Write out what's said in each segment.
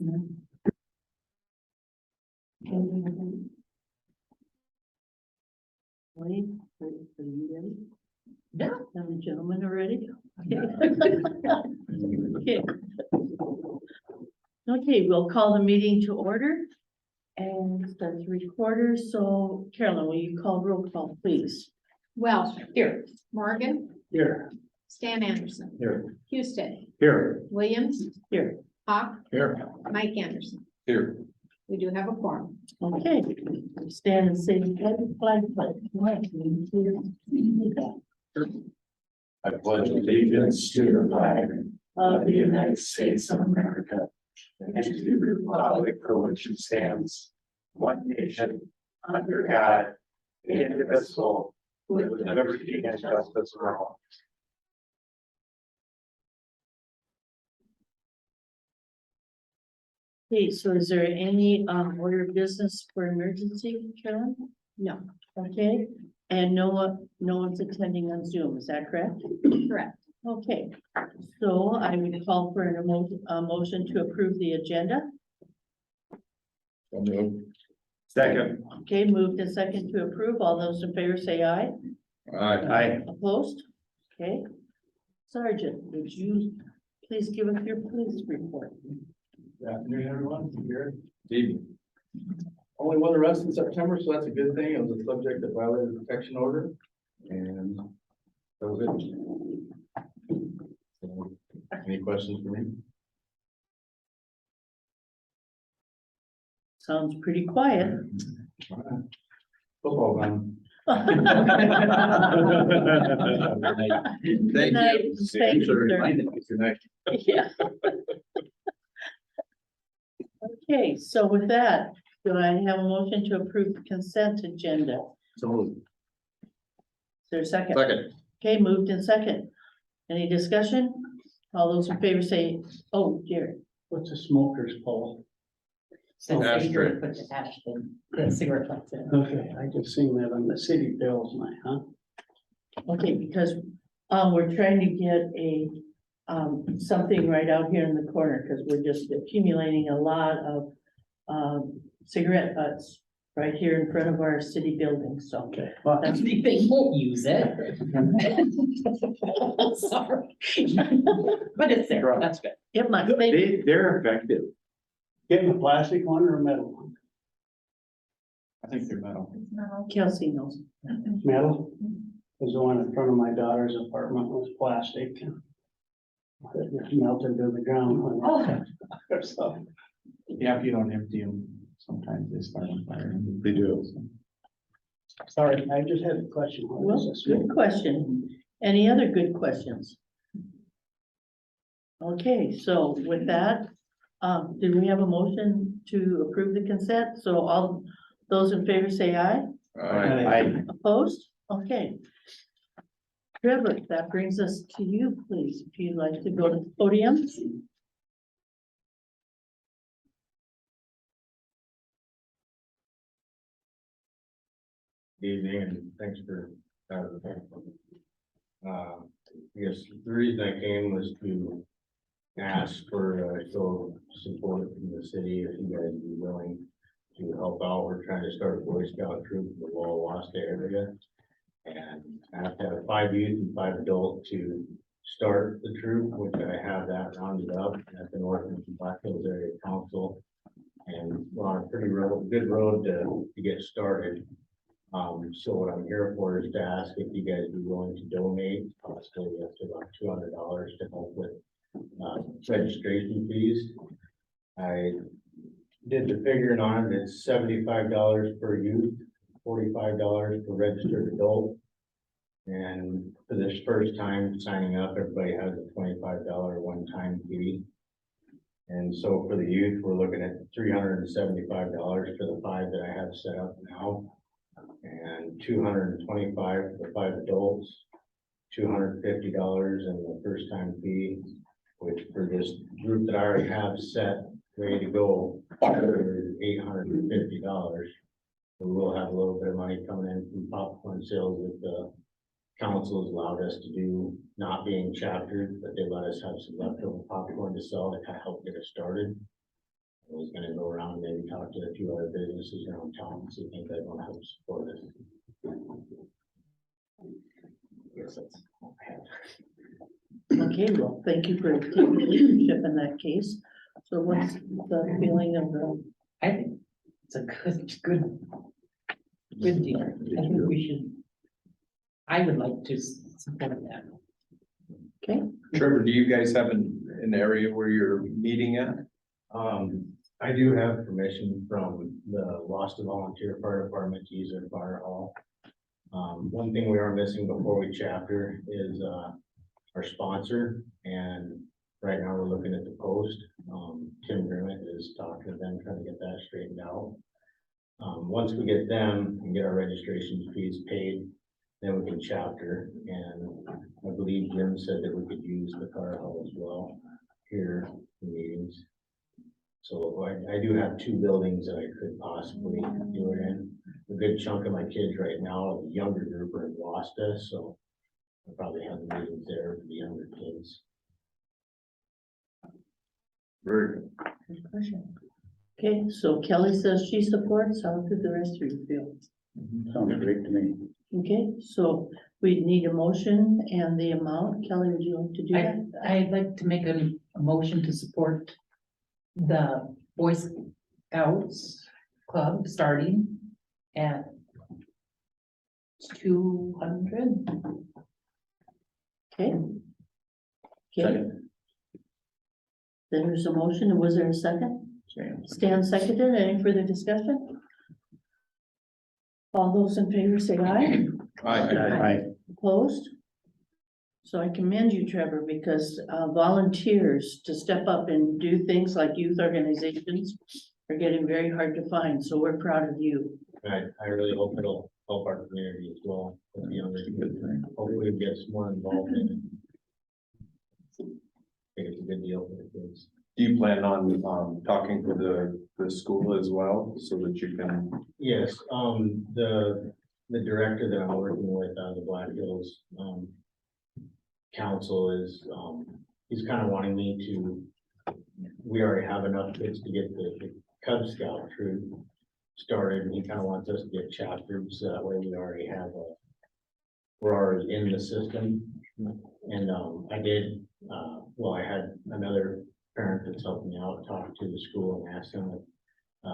Wait, are you ready? Yeah. And the gentlemen are ready? Okay. Okay, we'll call the meeting to order and start the recorder. So Carolyn, will you call roll call, please? Welsh. Here. Morgan. Here. Stan Anderson. Here. Houston. Here. Williams. Here. Hawk. Here. Mike Anderson. Here. We do have a quorum. Okay, stand and say the flag. I pledge allegiance to the flag Of the United States of America and to the republic for which it stands, one nation, under God, indivisible, with liberty and justice for all. Okay, so is there any order of business for emergency, Carolyn? No. Okay, and no one's attending on Zoom, is that correct? Correct. Okay, so I would call for a motion to approve the agenda. Second. Okay, moved and second to approve. All those in favor say aye. Aye. Opposed? Okay. Sergeant, would you please give us your police report? Good afternoon, everyone. Here. Only one arrest in September, so that's a good thing. It was a subject that violated the protection order. And that was it. So, any questions for me? Sounds pretty quiet. All right. Football gone. Good night. Thank you, sir. Good night. Yeah. Okay, so with that, do I have a motion to approve the consent agenda? So. Is there a second? Second. Okay, moved in second. Any discussion? All those in favor say, oh, Jared. What's a smoker's pole? Ashtray. Put the ashtray, the cigarette butts in. Okay, I just seen that on the city bills, Okay, because, we're trying to get a, something right out here in the corner, because we're just accumulating a lot of, cigarette butts right here in front of our city building, so. Okay. That's, They won't use it. Sorry. But it's there, that's good. it might, maybe, They're effective. Getting a plastic one or a metal one? I think they're metal. Kelsey knows. Metal? Cause the one in front of my daughter's apartment was plastic. It just melted to the ground. when- So, Yeah, if you don't empty them, sometimes they start on fire. They do. sorry, I just had a question. What is Well, this? good question. Any other good questions? Okay, so with that, do we have a motion to approve the consent? So all those in favor say aye. Aye. Opposed? Okay. Trevor, that brings us to you, please, if you'd like to go to the podium. Evening, and thanks for having me. I guess the reason I came was to ask for show support from the city, if you guys would be willing to help out. We're trying to start a Boy Scout troop in the Lower Wasta area. And I have to have 5 youth and 5 adults to start the troop, which I have that rounded up. And I've been working with the Black Hills Area Council. And we're on a pretty good road to get started. So what I'm here for is to ask if you guys be willing to donate, possibly up to about $200 to help with registration fees. I did the figuring on it, it's $75 per youth, $45 per registered adult. And for this first time signing up, everybody has a $25 one-time fee. And so for the youth, we're looking at $375 for the 5 that I have set up now. And $225 for the 5 adults, $250 in the first time fee, which for this group that I already have set, ready to go, is $850. So we'll have a little bit of money coming in from popcorn sales that the council has allowed us to do, not being chaptered, but they let us have some leftover popcorn to sell to kind of help get us started. was gonna go around and maybe talk to a few other businesses around town, so I think they're gonna help support it. Yes, that's all I have. Okay, well, thank you for taking leadership in that case. So what's the feeling of the, I think it's a good deal. I think we should. I would like to support that. okay, Trevor, do you guys have an area where you're meeting at? I do have permission from the Wasta Volunteer Fire Department to use their fire hall. One thing we are missing before we chapter is, our sponsor, and right now we're looking at the post. Tim Grimmett is talking to them, trying to get that straightened out. Once we get them and get our registration fees paid, then we can chapter, and I believe Jim said that we could use the fire hall as well here in meetings. So I do have 2 buildings that I could possibly do it in. A good chunk of my kids right now, the younger group are in Wasta, so I'll probably have the meetings there for the younger kids. Very good. good question. Okay, so Kelly says she supports, how do the rest of you feel? Sounds great to me. Okay, so we need a motion and the amount. Kelly, would you like to do that? I'd like to make a motion to support the Boy Scouts Club starting at 200. Okay. Okay. There's a motion, and was there a second? Stan seconded, any further discussion? All those in favor say aye. Aye. Opposed? So I commend you, Trevor, because volunteers to step up and do things like youth organizations are getting very hard to find, so we're proud of you. And I really hope it'll help our community as well, with the younger kids. Hopefully it gets more involved in it. I think it's a good deal for the kids. Do you plan on talking to the school as well, so that you can? Yes, the director that I'm working with out of the Black Hills, council is, he's kind of wanting me to, we already have enough kids to get the Cub Scout troop started, and he kind of wants us to get chapters, so that way we already have we're already in the system. And, I did, well, I had another parent that's helping me out, talk to the school and ask them,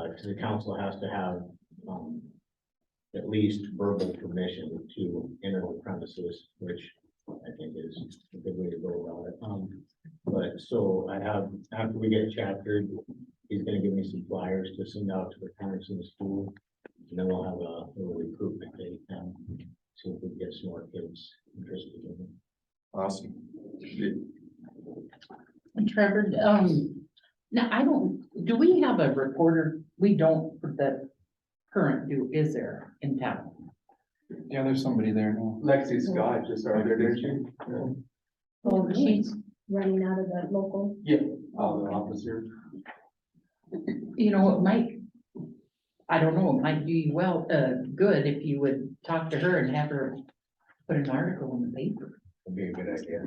because the council has to have, at least verbal permission to enter the premises, which I think is a good way to go about it. But so I have, after we get chaptered, he's gonna give me some flyers to send out to the parents in the school. And then we'll have a little recruitment date and see if we can get some more kids interested in it. Awesome. And Trevor, now I don't, do we have a reporter? We don't for the current is there in town? Yeah, there's somebody there now. Lexi Scott just started there, didn't she? Oh, She's, Running out of the local. The officer. you know, it might, I don't know, it might be good if you would talk to her and have her put an article in the paper. Would be a good idea.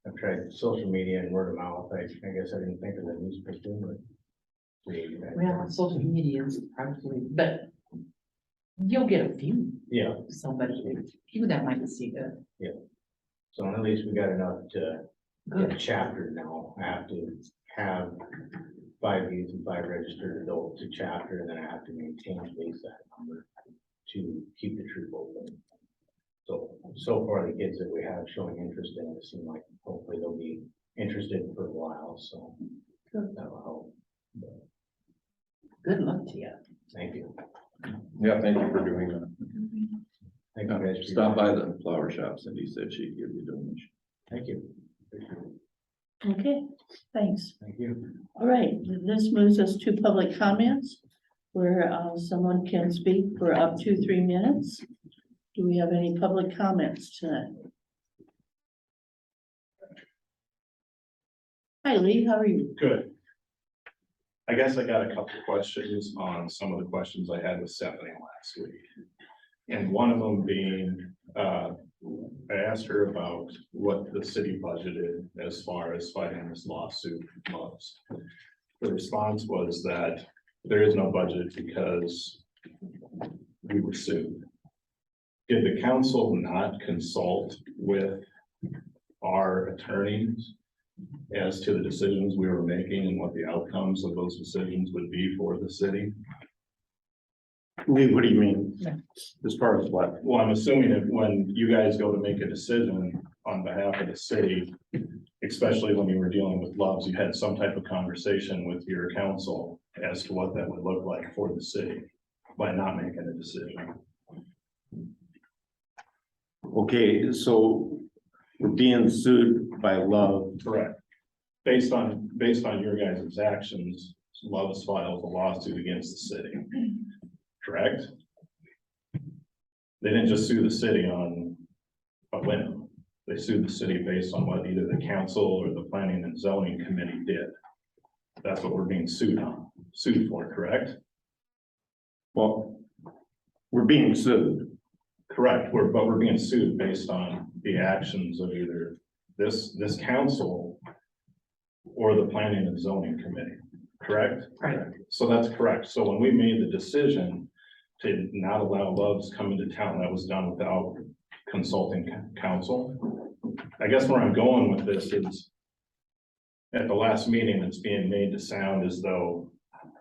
I've tried social media and word of mouth. I guess I didn't think of the newspaper, but. Well, social media is probably, but you'll get a few, Yeah, somebody, a few that might see that. so at least we got enough to Good. get chaptered now. I have to have 5 youth and 5 registered adults to chapter, and then I have to maintain at least that number to keep the troop open. So far, the kids that we have showing interest in it seem like hopefully they'll be interested for a while, so that will help. But Good luck to you. thank you. Yeah, thank you for doing that. Thank you guys. for your Stop by time. the flower shops and he said she'd give you a donation. Thank you. okay, thanks. Thank you. All right, this moves us to public comments where someone can speak for up to 3 minutes. Do we have any public comments tonight? Hi Lee, how are you? Good. I guess I got a couple of questions on some of the questions I had with Stephanie last week. And one of them being, I asked her about what the city budgeted as far as fighting this lawsuit was. the response was that there is no budget because we were sued. Did the council not consult with our attorneys as to the decisions we were making and what the outcomes of those decisions would be for the city? Lee, what do you mean? As far as what? Well, I'm assuming that when you guys go to make a decision on behalf of the city, especially when you were dealing with Loves, you had some type of conversation with your council as to what that would look like for the city by not making a decision. Okay, so we're being sued by Love. Correct. Based on your guys' actions, Loves filed a lawsuit against the city. Correct? They didn't just sue the city on a whim. They sued the city based on what either the council or the planning and zoning committee did. That's what we're being sued for, correct? Well, we're being sued. Correct, but we're being sued based on the actions of either this council or the planning and zoning committee, correct? Right. So that's correct. So when we made the decision to not allow Loves come into town, that was done without consulting council. I guess where I'm going with this is at the last meeting, it's being made to sound as though,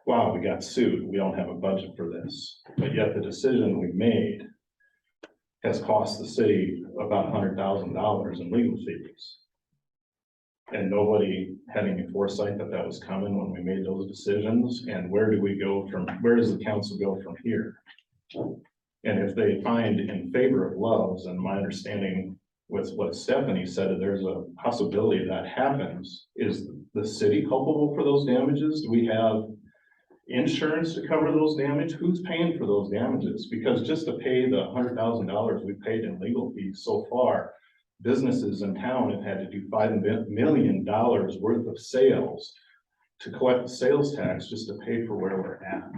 wow, we got sued. We don't have a budget for this. But yet the decision we made has cost the city about $100,000 in legal fees. And nobody had any foresight that that was coming when we made those decisions. And where do we go from, where does the council go from here? And if they find in favor of Loves, and my understanding with what Stephanie said, there's a possibility that happens. Is the city culpable for those damages? Do we have insurance to cover those damages? Who's paying for those damages? Because just to pay the $100,000 we paid in legal fees so far, businesses in town have had to do $5 million worth of sales to collect the sales tax just to pay for where we're at.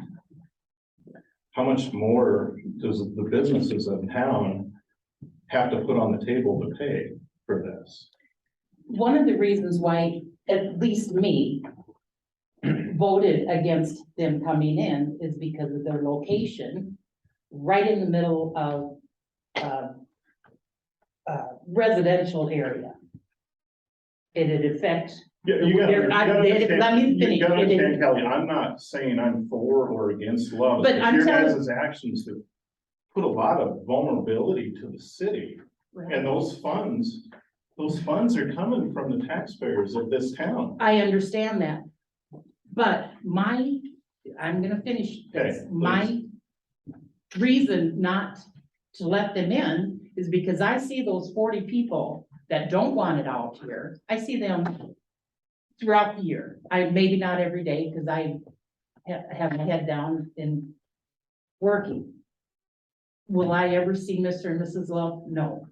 How much more does the businesses in town have to put on the table to pay for this? One of the reasons why, at least me, voted against them coming in is because of their location, right in the middle of, residential area. It'd affect. Yeah, you gotta Let me finish. You gotta understand, Kelly, I'm not saying I'm for or against Loves. But I'm your telling- guys' actions that put a lot of vulnerability to the city. And those funds are coming from the taxpayers of this town. I understand that. But I'm gonna finish this. Okay, My reason not to let them in is because I see those 40 people that don't want it out here. I see them throughout the year. Maybe not every day, because I have my head down and working. Will I ever see Mr. and Mrs. Love? No.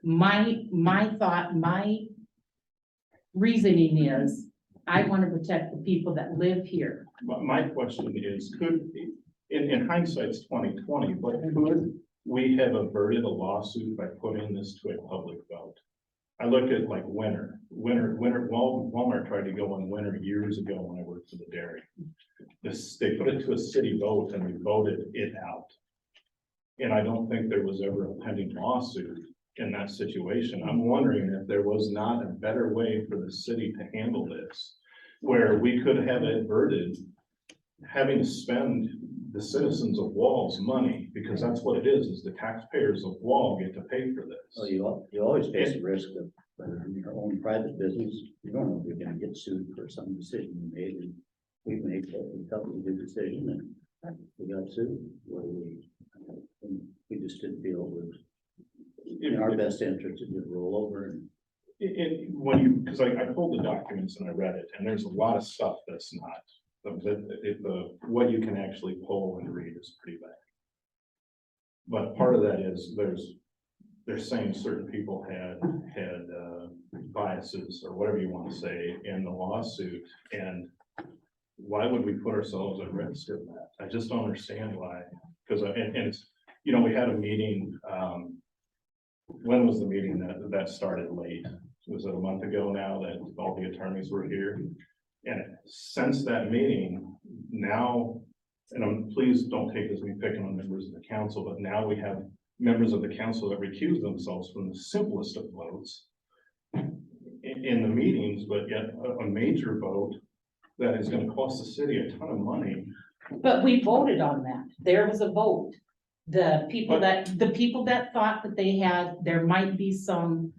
My thought, my reasoning is, I want to protect the people that live here. My question is, in hindsight's 2020, but could we have averted a lawsuit by putting this to a public vote? I look at like Winter, Walmart tried to go on Winter years ago when I worked for the dairy. They put it to a city vote and we voted it out. And I don't think there was ever a pending lawsuit in that situation. I'm wondering if there was not a better way for the city to handle this, where we could have averted having to spend the citizens of Wall's money, because that's what it is the taxpayers of Wall get to pay for Well, this. you always face the risk of, whether in your own private business, you don't know if you're gonna get sued for some decision you made, and we've made a totally good decision, and we got sued, where we just didn't feel it was in our best interest to just roll over and. Because I pulled the documents and I read it, and there's a lot of stuff that's not, what you can actually pull and read is pretty bad. But part of that is they're saying certain people had biases or whatever you want to say in the lawsuit, and why would we put ourselves at risk of that? I just don't understand why, because and it's, we had a meeting, when was the meeting that started late? Was it a month ago now that all the attorneys were here? And since that meeting, now, and please don't take this as me picking on members of the council, but now we have members of the council that recuse themselves from the simplest of votes in the meetings, but yet a major vote that is gonna cost the city a ton of money. But we voted on that. There was a vote. The people that thought that there might be some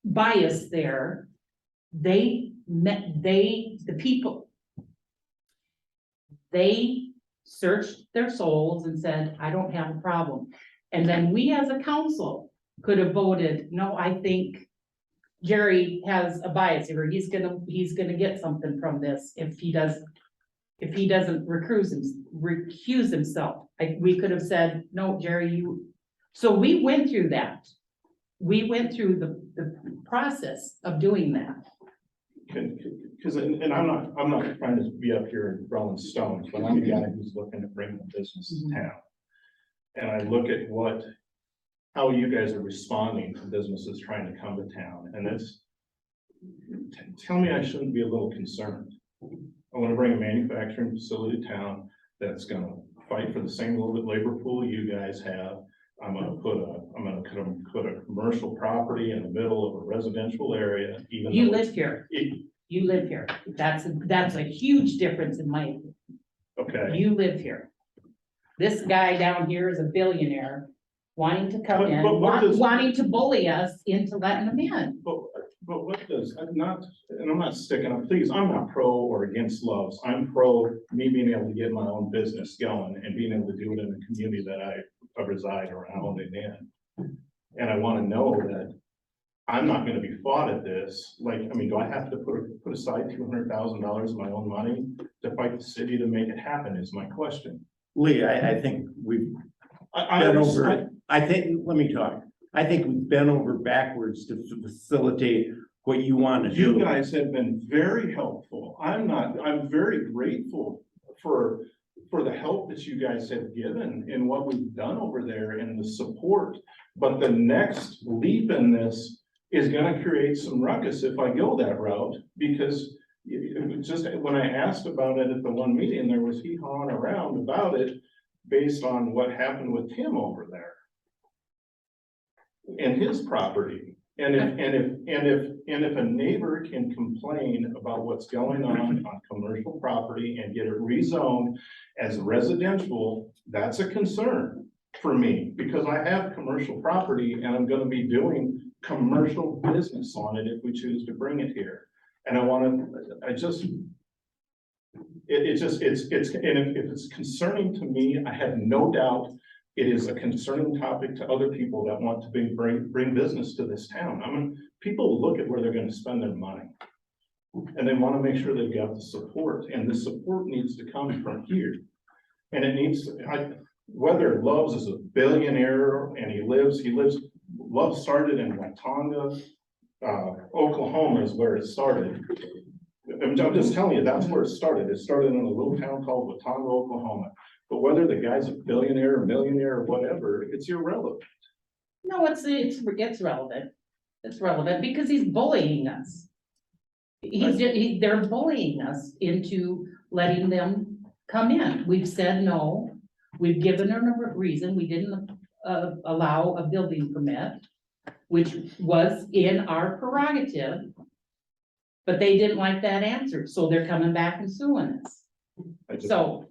bias there, they searched their souls and said, I don't have a problem. And then we as a council could have voted, no, I think Jerry has a bias here. He's gonna get something from this if he doesn't recuse himself. We could have said, no, Jerry, so we went through that. We went through the process of doing that. Cause, and I'm not trying to be up here and throwing stones, but I'm a guy who's looking at bringing business to town. And I look at how you guys are responding to businesses trying to come to town, and tell me I shouldn't be a little concerned. I wanna bring a manufacturing facility to town that's gonna fight for the same labor pool you guys have. I'm gonna put a commercial property in the middle of a residential area, even though You it's- live here. You live here. That's a huge difference in my opinion. Okay, You live here. This guy down here is a billionaire wanting to come in, But what does- wanting to bully us into letting him in. but what does, I'm not sticking up, please, I'm not pro or against Loves. I'm pro me being able to get my own business going and being able to do it in the community that I reside around and in. And I wanna know that I'm not gonna be fought at this, do I have to put aside $200,000 of my own money to fight the city to make it happen is my question. Lee, I think we've I been understand. over, I think, let me talk. I think we've been over backwards to facilitate what you want to You do. guys have been very helpful. I'm very grateful for the help that you guys have given and what we've done over there and the support. But the next leap in this is gonna create some ruckus if I go that route, because it was just, when I asked about it at the one meeting, there was hee-hawing around about it based on what happened with Tim over there and his property. And if a neighbor can complain about what's going on commercial property and get it rezoned as residential, that's a concern for me, because I have commercial property and I'm gonna be doing commercial business on it if we choose to bring it here. And if it's concerning to me, I have no doubt it is a concerning topic to other people that want to bring business to this town. People look at where they're gonna spend their money. And they wanna make sure they've got the support, and the support needs to come from here. And it needs to, whether Loves is a billionaire and Love started in Watauga, Oklahoma is where it started. I'm just telling you, that's where it started. It started in a little town called Watauga, Oklahoma. But whether the guy's a billionaire or millionaire or whatever, it's irrelevant. No, it's relevant. It's relevant because he's bullying us. They're bullying us into letting them come in. We've said no. We've given them a reason. We didn't allow a building permit, which was in our prerogative. But they didn't like that answer, so they're coming back and suing us. So.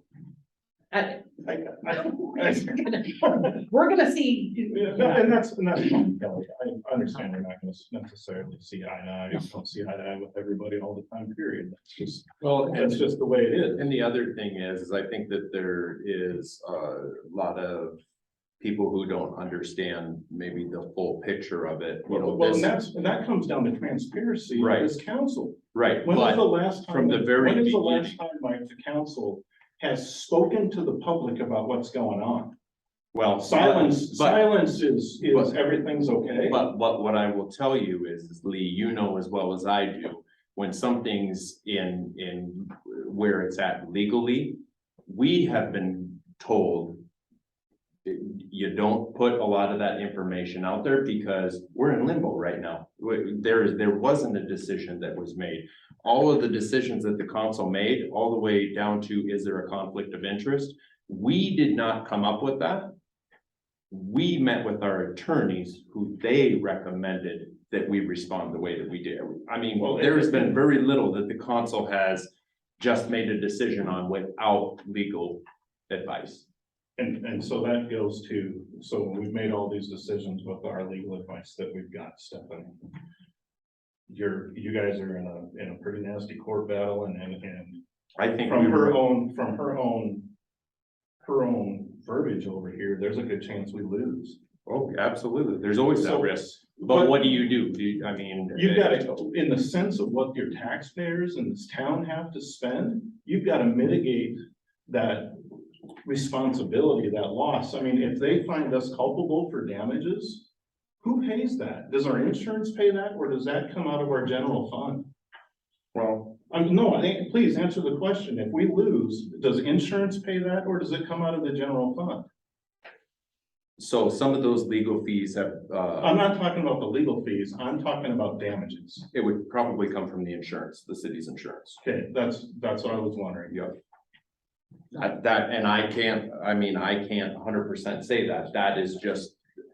We're gonna see. And that's fine, Kelly. I understand we're not gonna necessarily see eye to eye. I don't see eye to eye with everybody all the time, period. That's just the way it is. And the other thing is I think that there is a lot of people who don't understand maybe the full picture of it. You know, Well, this- and that comes down to transparency of Right. this council. Right, When was the but last time? from the very When is the beginning- last time the council has spoken to the public about what's going on? well, Silence but- is but- everything's okay. But what I will tell you is, Lee, you know as well as I do, when something's in where it's at legally, we have been told You don't put a lot of that information out there because we're in limbo right now. There wasn't a decision that was made. All of the decisions that the council made, all the way down to, is there a conflict of interest? We did not come up with that. We met with our attorneys who they recommended that we respond the way that we did. I mean, Well, there has been very little that the council has just made a decision on without legal advice. And so that goes to, so we've made all these decisions with our legal advice that we've got, Stephanie. You guys are in a pretty nasty court battle and I think from we were, her own verbiage over here, there's a good chance we lose. oh, absolutely. There's always that So- risk. But what do you do? I mean. You've got to, in the sense of what your taxpayers in this town have to spend, you've got to mitigate that responsibility, that loss. I mean, if they find us culpable for damages, who pays that? Does our insurance pay that, or does that come out of our general fund? Well, No, please answer the question. If we lose, does insurance pay that, or does it come out of the general fund? so some of those legal fees have, I'm not talking about the legal fees. I'm talking about damages. it would probably come from the insurance, the city's insurance. Okay, that's what I was wondering. Yep. And I can't 100% say that. That is just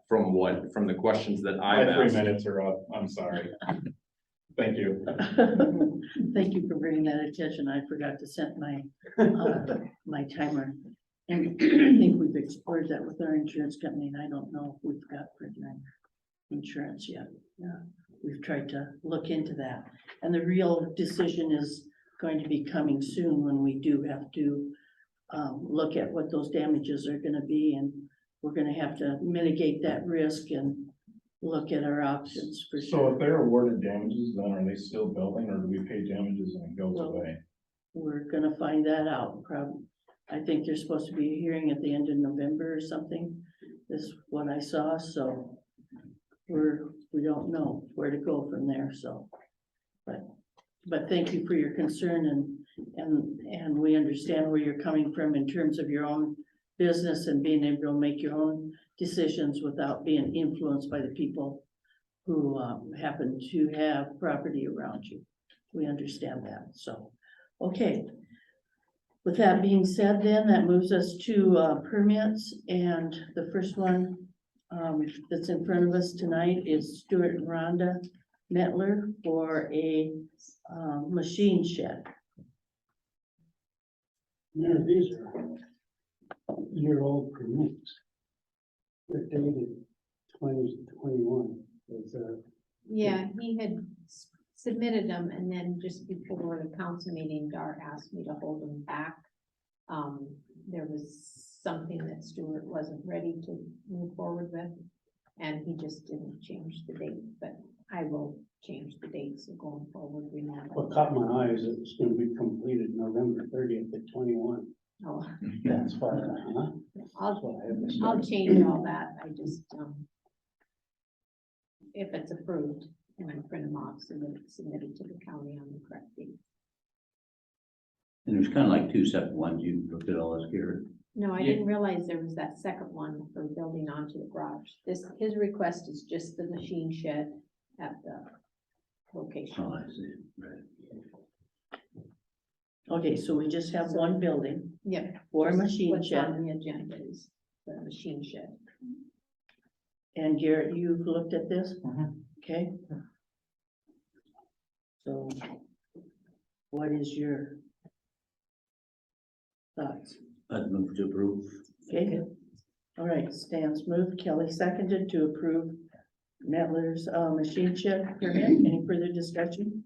from the questions that I've My 3 asked. minutes are up. I'm sorry. Thank you. Thank you for bringing that attention. I forgot to set my, my timer. And I think we've explored that with our insurance company, and I don't know if we've got prison insurance yet. Yeah, we've tried to look into that. And the real decision is going to be coming soon when we do have to look at what those damages are gonna be, and we're gonna have to mitigate that risk and look at our options for So sure. if they're awarded damages, then are they still building, or do we pay damages and it goes Well, away? We're gonna find that out, probably. I think there's supposed to be a hearing at the end of November or something, is what I saw, so we don't know where to go from there, so. But thank you for your concern, and we understand where you're coming from in terms of your own business and being able to make your own decisions without being influenced by the people who happen to have property around you. We understand that, so, okay. With that being said, then, that moves us to permits, and the first one that's in front of us tonight is Stuart and Rhonda Metler for a machine shed. Yeah, these are year-old permits. They're dated 2021. Yeah, he had submitted them, and then just before the council meeting, Dar asked me to hold them back. There was something that Stuart wasn't ready to move forward with, and he just didn't change the date, but I will change the dates so going forward. We know. What caught my eye is it was gonna be completed November 30th at 21. Oh, That's far, huh? That's I'll, what I have to say. I'll change all that. I just, if it's approved, and I print them off, so that it's submitted to the county on the correct date. And there's kind of like two separate ones. You looked at all this here. No, I Yeah. didn't realize there was that second one for building onto the garage. His request is just the machine shed at the location. Oh, I see. Right. Okay, so we just have one building Yep. for a just machine what's shed, on the agenda is the machine shed. and Garrett, you've looked at this? Okay. So what is your thoughts? I'd move to approve. Okay, all right, Stan's moved, Kelly seconded to approve Metler's machine shed permit. Any further discussion?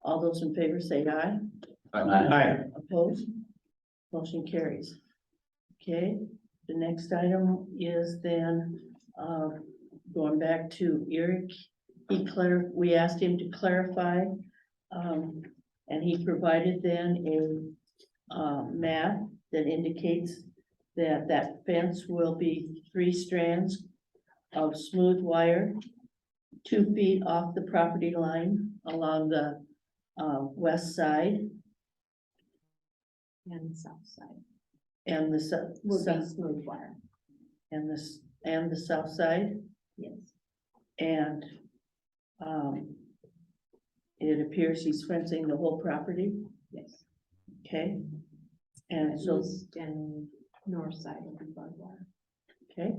All those in favor say aye. Aye. Opposed? Motion carries. Okay, the next item is then going back to Eric. We asked him to clarify, and he provided then a map that indicates that that fence will be 3 strands of smooth wire, 2 feet off the property line along the west side, And the south side and the will be smooth wire. and the south side, Yes, and, it appears he's fencing the whole property, yes. okay? And so, East and north side of the barbed wire. okay,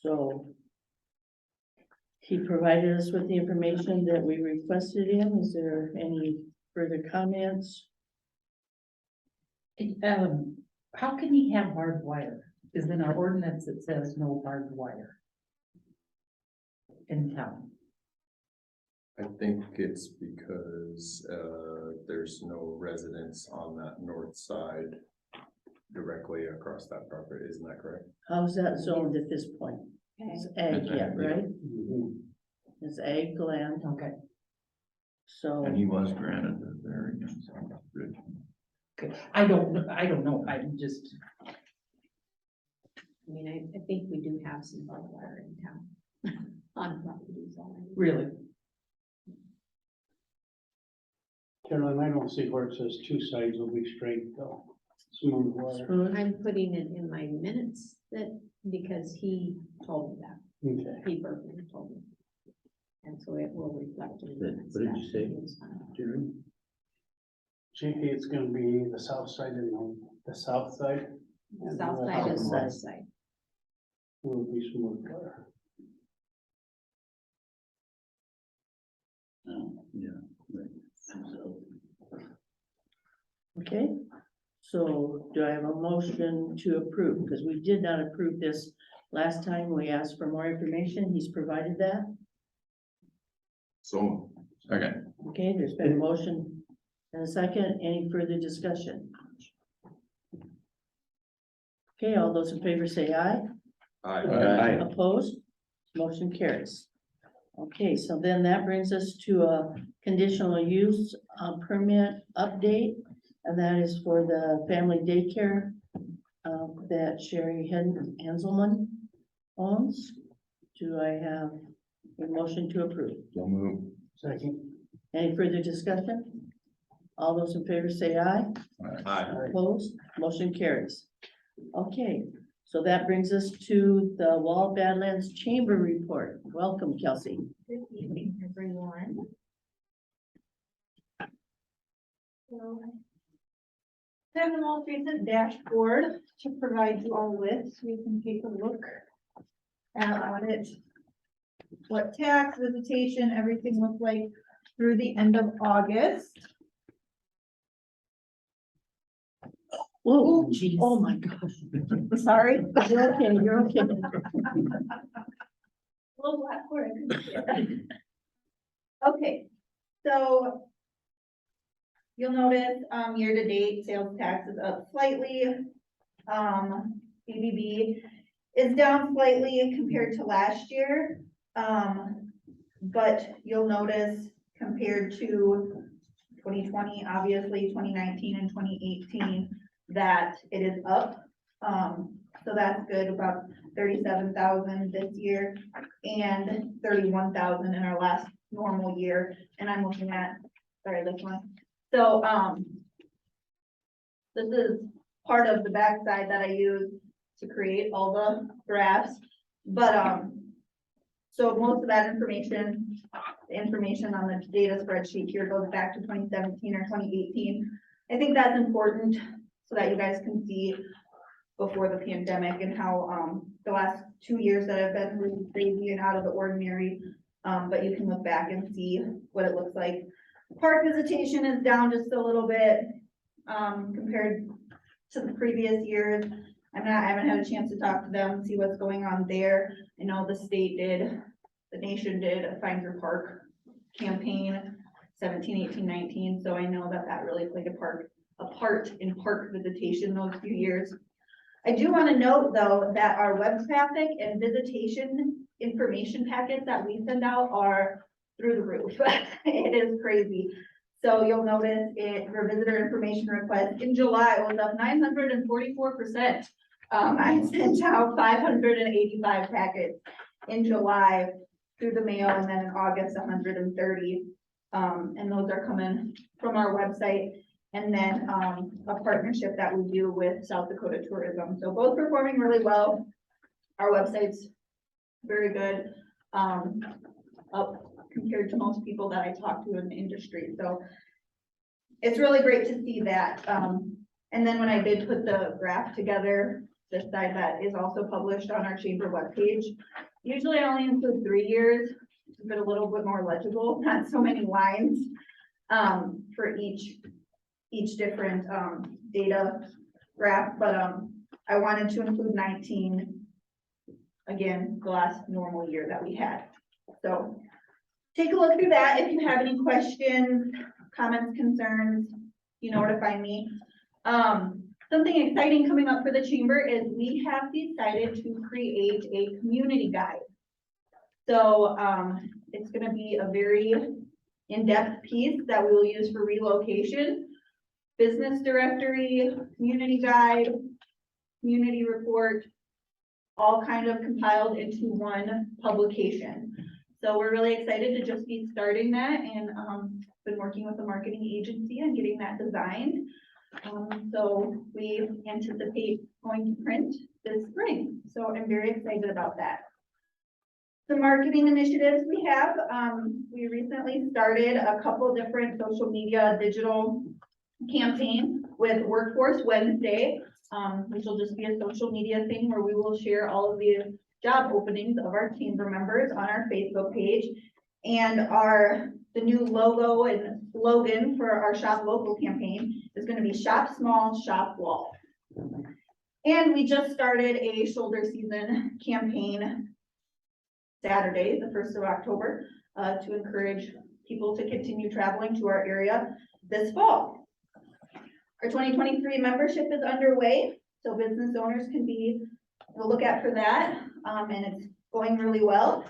so he provided us with the information that we requested him. Is there any further comments? How can he have barbed wire? Is in our ordinance, it says no barbed wire in town. I think it's because, there's no residents on that north side directly across that property, isn't that correct? How's that zoned at this point? It's ag yet, right? It's ag land, Okay. so, he was granted the variance. Good. Okay, I don't know, I'm just, I mean, I think we do have some barbed wire in town on properties already. really, Carolyn, I don't see where it says two sides will be straight though. Smooth wire. smooth. I'm putting it in my minutes that, because he told me that, Okay. Pete Berkman told me. And so it will reflect in the minutes. What did you that say? it was fine. Jerry? JP, it's gonna be the south side and the south side The south side and South north side. will be smooth wire. Oh, yeah, right. So, Okay, so do I have a motion to approve? Because we did not approve this last time. We asked for more information. He's provided that. So, okay. Okay, there's been a motion and a second. Any further discussion? Okay, all those in favor say aye. Aye. Opposed? Motion carries. Okay, so then that brings us to a conditional use permit update. And that is for the family daycare that Sherry Henselman owns. Do I have a motion to approve? So move. Second. Any further discussion? All those in favor say aye. Aye. Opposed? Motion carries. Okay, so that brings us to the Wall Badlands Chamber Report. Welcome, Kelsey. Good evening, everyone. So, I have the most recent dashboard to provide you all with, so you can take a look at it. What tax, visitation, everything looked like through the end of August. Whoa, geez. oh my gosh. Sorry. You're okay, you're okay. Little black word, I couldn't see it. Okay, so you'll notice, year-to-date sales tax is up slightly. BBB is down slightly compared to last year. But you'll notice compared to 2020, obviously 2019 and 2018, that it is up. So that's good, about 37,000 this year and 31,000 in our last normal year. And I'm looking at, sorry, this one. So, this is part of the backside that I use to create all the graphs. But, so most of that information, the information on the data spreadsheet here goes back to 2017 or 2018. I think that's important so that you guys can see before the pandemic and how, the last 2 years that have been really crazy and out of the ordinary. But you can look back and see what it looks like. Park visitation is down just a little bit, compared to the previous years. I haven't had a chance to talk to them, see what's going on there. I know the state did, the nation did a Find Your Park campaign, 17, 18, 19. So I know that that really played a part in park visitation those few years. I do want to note though, that our web traffic and visitation information packets that we send out are through the roof. It is crazy. So you'll notice your visitor information request in July was up 944%. I sent out 585 packets in July through the mail, and then in August, 130. And those are coming from our website. And then a partnership that we do with South Dakota Tourism. So both performing really well. Our website's very good, up compared to most people that I talk to in the industry, so it's really great to see that. And then when I did put the graph together, this side that is also published on our chamber webpage, usually I only include 3 years, but a little bit more legible, not so many lines, for each different, data graph, but, I wanted to include 19, again, the last normal year that we had. So take a look through that. If you have any questions, comments, concerns, you know where to find me. Something exciting coming up for the chamber is we have decided to create a community guide. So, it's gonna be a very in-depth piece that we will use for relocation, business directory, community guide, community report, all kind of compiled into one publication. So we're really excited to just be starting that, and been working with the marketing agency and getting that designed. So we anticipate going to print this spring. So I'm very excited about that. The marketing initiatives we have, we recently started a couple different social media digital campaign with Workforce Wednesday, which will just be a social media thing where we will share all of the job openings of our chamber members on our Facebook page. And the new logo and slogan for our Shop Local campaign is going to be Shop Small, Shop Wall. And we just started a shoulder season campaign Saturday, the 1st of October, to encourage people to continue traveling to our area this fall. Our 2023 membership is underway, so business owners can be a look out for that, and it's going really well.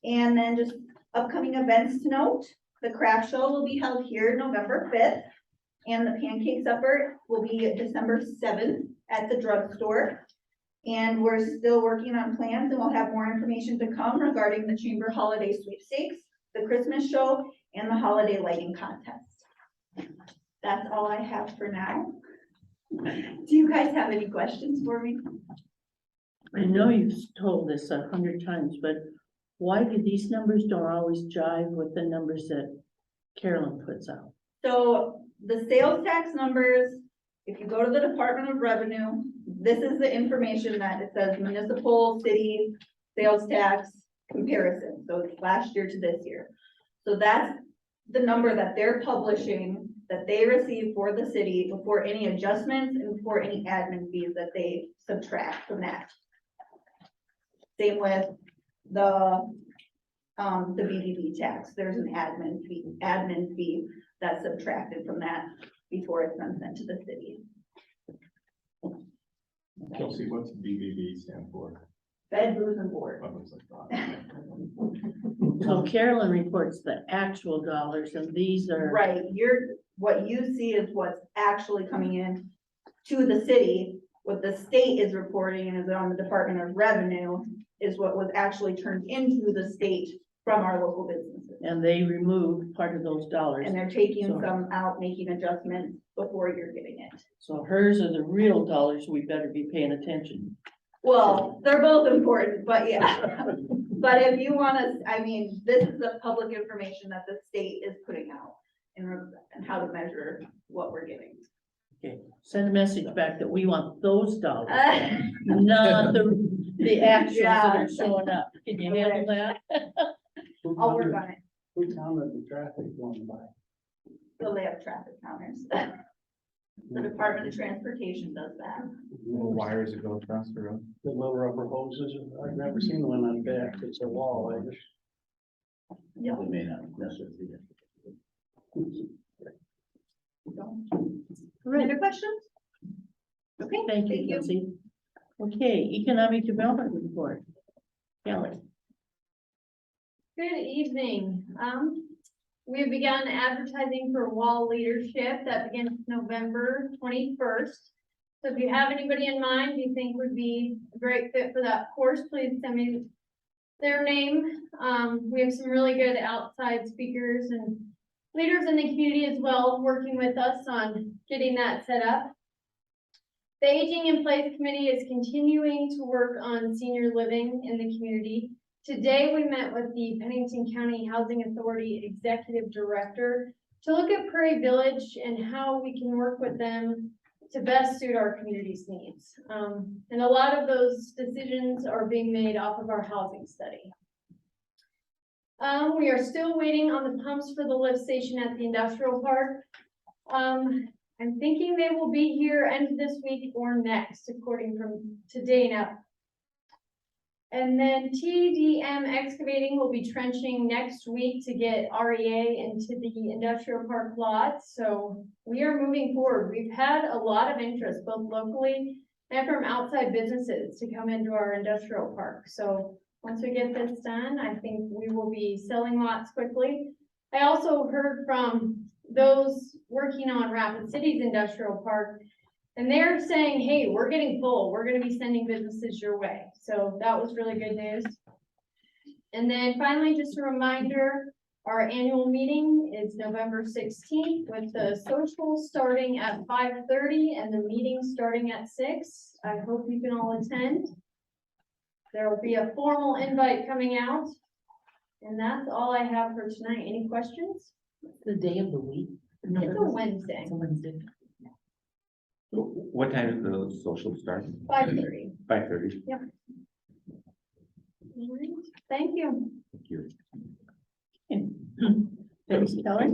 And then just upcoming events to note, the craft show will be held here November 5th, and the pancake supper will be December 7th at the drugstore. And we're still working on plans, and we'll have more information to come regarding the chamber holiday sweepstakes, the Christmas show, and the holiday lighting contest. That's all I have for now. Do you guys have any questions for me? I know you've told this 100 times, but why do these numbers don't always jive with the numbers that Carolyn puts out? So the sales tax numbers, if you go to the Department of Revenue, this is the information that it says municipal, city, sales tax comparison. So it's last year to this year. So that's the number that they're publishing that they receive for the city before any adjustments and before any admin fees that they subtract from that. Same with the BDB tax. There's an admin fee that's subtracted from that before it's then sent to the city. Kelsey, what's BBB stand for? Fed, Booze and Board. What was I thought? So Carolyn reports the actual dollars, and these are. Right, what you see is what's actually coming in to the city. What the state is reporting and is on the Department of Revenue is what was actually turned into the state from our local businesses. And they remove part of those dollars. And they're taking So- some out, making adjustments before you're getting it. So hers are the real dollars, we better be paying attention. Well, they're both important, but yeah. But if you want to, I mean, this is the public information that the state is putting out and how to measure what we're getting. Okay, send a message back that we want those dollars, not the actuals that are showing up. Can you handle that? I'll work on it. Who counted the traffic going by? So they have traffic counters. The Department of Transportation does that. Wires that go across the road. The little rubber hoses, I've never seen one on back, it's a wall, I just. Yeah. They may not necessarily. Right, Other questions? Okay, thank you, Kelsey. Okay, economic development report. Kelly. Good evening. We've begun advertising for wall leadership that begins November 21st. So if you have anybody in mind you think would be a great fit for that course, please send me their name. We have some really good outside speakers and leaders in the community as well, working with us on getting that set up. The Aging in Place Committee is continuing to work on senior living in the community. Today, we met with the Pennington County Housing Authority Executive Director to look at Prairie Village and how we can work with them to best suit our community's needs. And a lot of those decisions are being made off of our housing study. We are still waiting on the pumps for the lift station at the industrial park. I'm thinking they will be here end of this week or next, according to Dana. And then TDM Excavating will be trenching next week to get REA into the industrial park lot. So we are moving forward. We've had a lot of interest, both locally and from outside businesses, to come into our industrial park. So once we get this done, I think we will be selling lots quickly. I also heard from those working on Rapid City's industrial park, and they're saying, hey, we're getting full. We're going to be sending businesses your way. So that was really good news. And then finally, just a reminder, our annual meeting is November 16th with the social starting at 5:30 and the meeting starting at 6. I hope you can all attend. There will be a formal invite coming out. And that's all I have for tonight. Any questions? The day of the week. It's a Wednesday, It's a Wednesday. What time is the social start? 5:30. 5:30. Thank you. Thank you. Thanks, Kelly.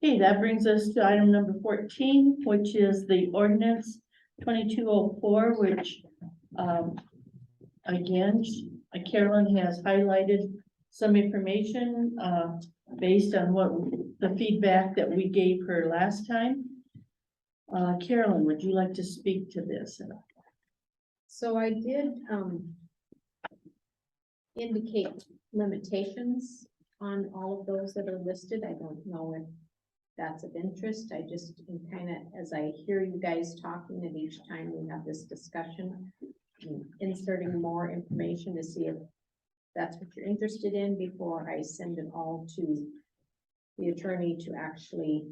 Okay, that brings us to item number 14, which is the ordinance 2204, which, again, Carolyn has highlighted some information, based on what the feedback that we gave her last time. Carolyn, would you like to speak to this? So I did, indicate limitations on all of those that are listed. I don't know if that's of interest. I just kind of, as I hear you guys talking, and each time we have this discussion, inserting more information to see if that's what you're interested in before I send it all to the attorney to actually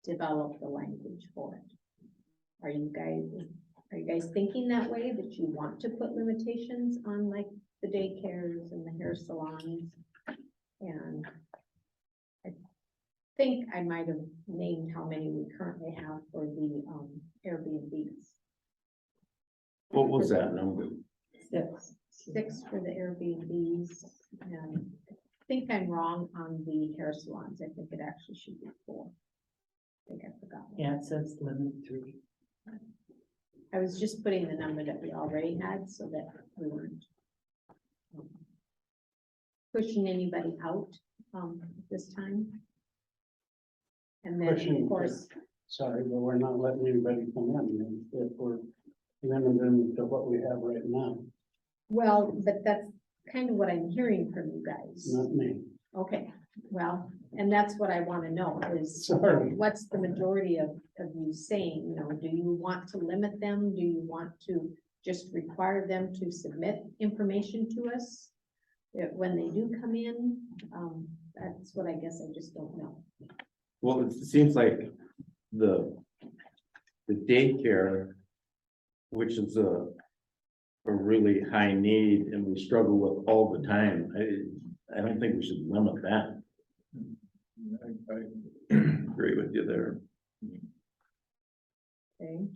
develop the language for it. Are you guys thinking that way, that you want to put limitations on like the daycares and the hair salons? And I think I might have named how many we currently have for the Airbnbs. What was that number? 6 for the Airbnbs, and I think I'm wrong on the hair salons. I think it actually should be 4. I think I forgot. Yeah, it says limit 3. I was just putting the number that we already had so that we weren't pushing anybody out this time. And then, Pushing, of course, Sorry, but we're not letting anybody come in if we're limited to what we have right now, well, but that's kind of what I'm hearing from you guys. not me. Okay, well, and that's what I want to know is, Sorry. what's the majority of you saying? You know, do you want to limit them? Do you want to just require them to submit information to us when they do come in? That's what I guess I just don't know. Well, it seems like the daycare, which is a really high need and we struggle with all the time. I don't think we should limit that. I agree with you there. Okay,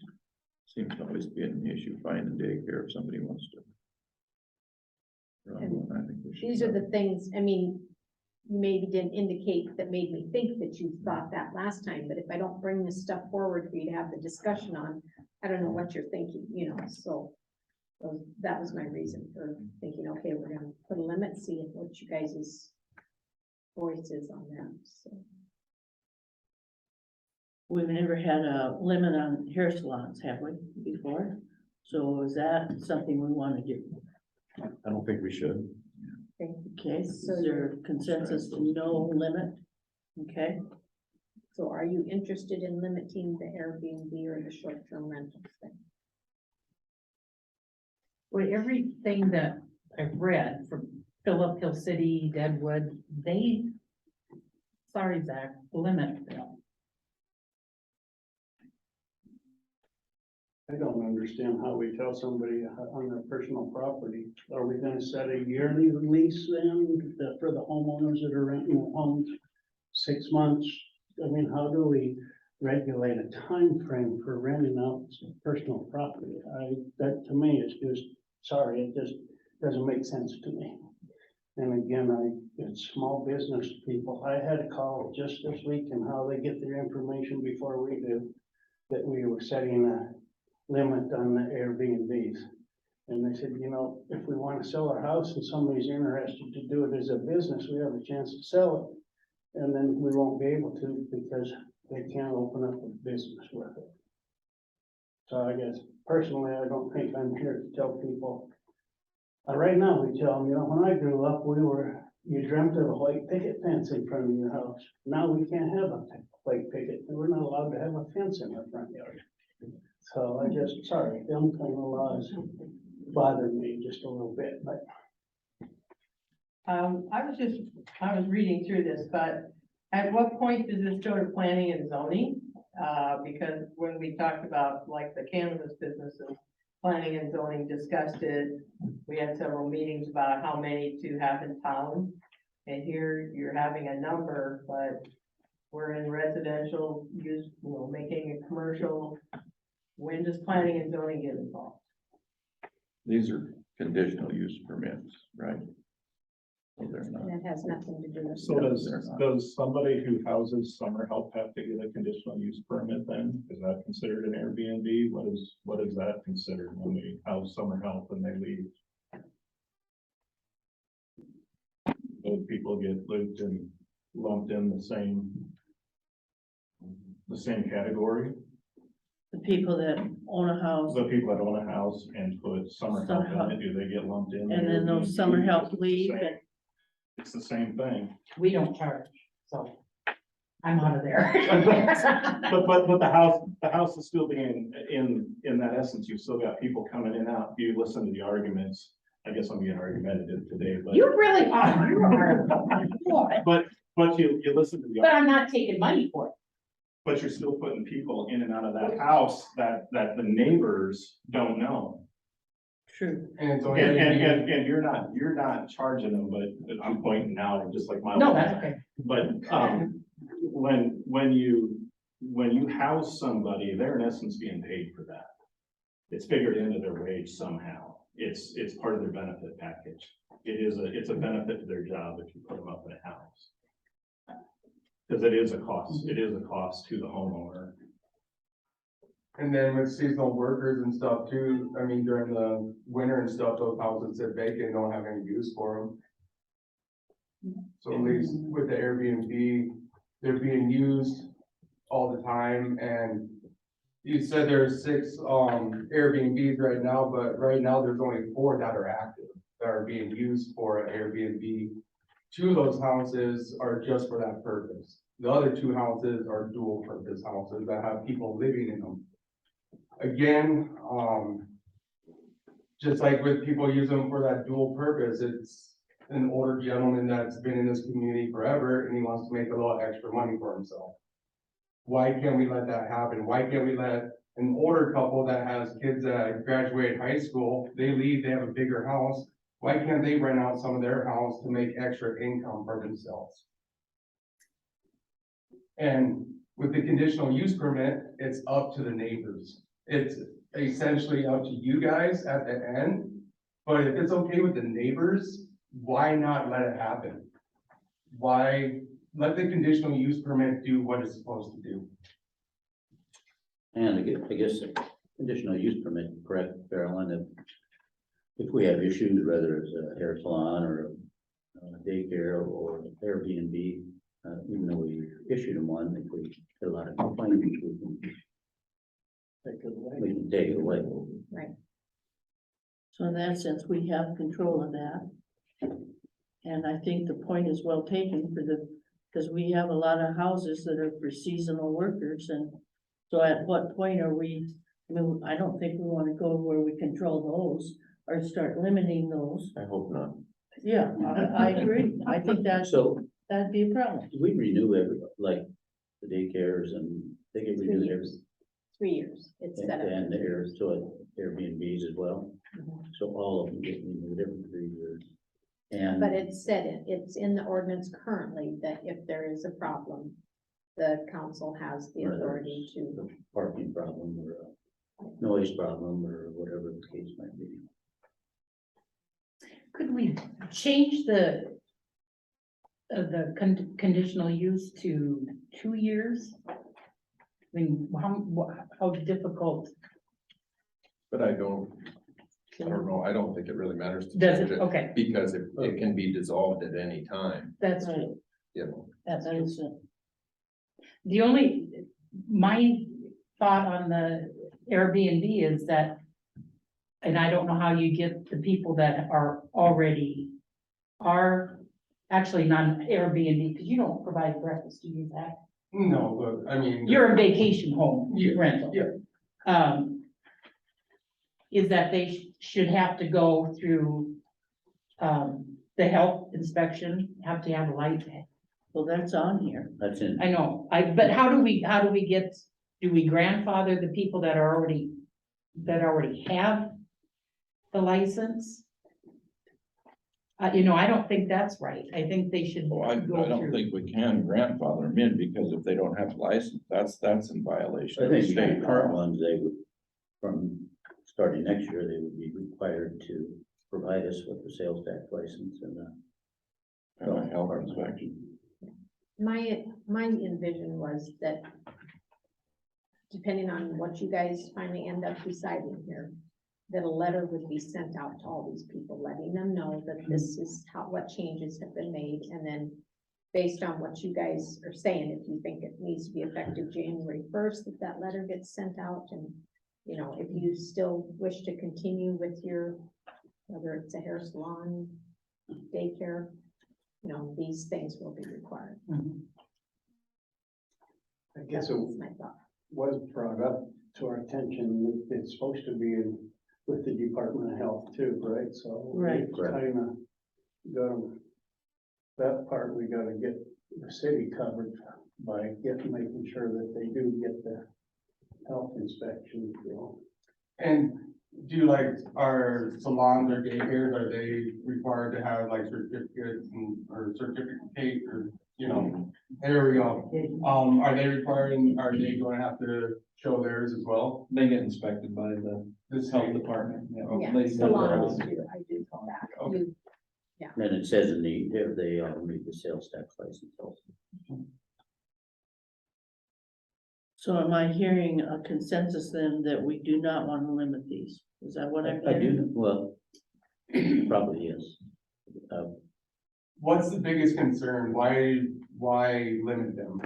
Seems to always be an issue finding daycare if somebody wants to. I think we should. these are the things, I mean, you maybe didn't indicate that made me think that you thought that last time, but if I don't bring this stuff forward for you to have the discussion on, I don't know what you're thinking, you know, so that was my reason for thinking, okay, we're gonna put a limit, see what you guys' voice is on that, so. We've never had a limit on hair salons, have we, before? So is that something we want to do? I don't think we should. Okay, is there consensus to no limit? Okay, So are you interested in limiting the Airbnb or the short-term rental thing? Well, everything that I've read from Phillip, Hill City, Deadwood, sorry, Zach, limit them. I don't understand how we tell somebody on their personal property. Are we gonna set a yearly lease then for the homeowners that are renting their homes? 6 months? I mean, how do we regulate a time frame for renting out personal property? That to me is just, sorry, it just doesn't make sense to me. And again, it's small business people. I had a call just this week and how they get their information before we do, that we were setting a limit on the Airbnbs. And they said, you know, if we want to sell our house and somebody's interested to do it as a business, we have a chance to sell it. And then we won't be able to because they can't open up a business with it. So I guess personally, I don't think I'm here to tell people. Right now, we tell them, you know, when I grew up, you dreamt of a white picket fence in front of your house. Now we can't have a white picket. We're not allowed to have a fence in our front yard. So sorry, them kind of laws bother me just a little bit, but. I was reading through this, but at what point does this go to planning and zoning? Because when we talked about like the cannabis businesses, planning and zoning discussed it. We had several meetings about how many to have in town. And here you're having a number, but we're in residential use, making a commercial. When does planning and zoning get involved? These are conditional use permits, right? So they're not. That has nothing to do with. So does somebody who houses summer help have to get a conditional use permit then? Is that considered an Airbnb? What is that considered when we house summer help and they leave? Those people get looped and lumped in the same category? The people that own a house The people that own a house and put summer help in it, do they get lumped in? and then those summer help leave and. It's the same thing. We don't charge, so I'm out of there. But the house is still being, in that essence, you've still got people coming in and out. You listen to the arguments. I guess I'm being argumentative today, but. You really are, you are. But you listen to the, But I'm not taking money for it. but you're still putting people in and out of that house that the neighbors don't know. True. And so. And you're not charging them, but I'm pointing now, just like my. No, that's okay. But, when you house somebody, they're in essence being paid for that. It's figured into their wage somehow. It's part of their benefit package. It's a benefit to their job if you put them up in a house. Cause it is a cost to the homeowner. And then with seasonal workers and stuff too, I mean, during the winter and stuff, those houses sit vacant, don't have any use for them. So at least with the Airbnb, they're being used all the time, and you said there's 6 Airbnbs right now, but right now there's only 4 that are active, that are being used for an Airbnb. 2 of those houses are just for that purpose. The other 2 houses are dual purpose houses that have people living in them. Again, just like with people using them for that dual purpose, it's an older gentleman that's been in this community forever and he wants to make a little extra money for himself. Why can't we let that happen? Why can't we let an older couple that has kids that graduate high school, they leave, they have a bigger house. Why can't they rent out some of their house to make extra income for themselves? And with the conditional use permit, it's up to the neighbors. It's essentially up to you guys at the end, but if it's okay with the neighbors, why not let it happen? Why let the conditional use permit do what it's supposed to do? And I guess a conditional use permit, correct, Carolyn, if we have issues, whether it's a hair salon or a daycare or Airbnb, even though we issued them one, if we get a lot of complaints, we can take it away. Right. So in that sense, we have control of that. And I think the point is well taken because we have a lot of houses that are for seasonal workers, and so at what point are we, I don't think we want to go where we control those or start limiting those. I hope not. Yeah, I agree. I think that'd be a problem. We renew like the daycares and they get renewed every 3 years. It's set up. And there's so Airbnbs as well. So all of them get renewed every 3 years. And. But it's said, it's in the ordinance currently that if there is a problem, the council has the authority to. Parking problem or a noise problem or whatever the case might be. Could we change the conditional use to 2 years? I mean, how difficult But I don't know, I don't think it really matters. to does change it? Okay, Because it can be dissolved at any time, that's Right, you know. that is it. the only, my thought on the Airbnb is that, and I don't know how you get the people that are actually not Airbnb, because you don't provide breakfast, do you, Zach? No, but I mean. You're a vacation home Yeah, rental. yeah. Is that they should have to go through, the health inspection, have to have a light. Well, that's on here. That's in. I know, but how do we do we grandfather the people that already have the license? I don't think that's right. I think they should Well, I go don't through. think we can grandfather them in, because if they don't have a license, that's in violation I of the think the state current law. ones, they would, from starting next year, they would be required to provide us with the sales tax license and And a health inspection. My envision was that depending on what you guys finally end up deciding here, that a letter would be sent out to all these people, letting them know that this is what changes have been made, and then based on what you guys are saying, if you think it needs to be effective January 1st, that letter gets sent out, and if you still wish to continue with your, whether it's a hair salon, daycare, these things will be required. Mhm. I guess it That's my thought. was brought up to our attention, it's supposed to be with the Department of Health too, right? So. Right. Kind of that part, we gotta get the city covered by making sure that they do get the health inspection, And do like our salons or daycares, are they required to have like certificates or certificate or, there we go. Are they going to have to show theirs as well? They get inspected by the This health department. Yeah, They- salons do, I do know that. Okay. then it says in if they need the sales tax license also. So am I hearing a consensus then that we do not want to limit these? Is that what I'm I hearing? do, well, probably yes. What's the biggest concern? Why limit them?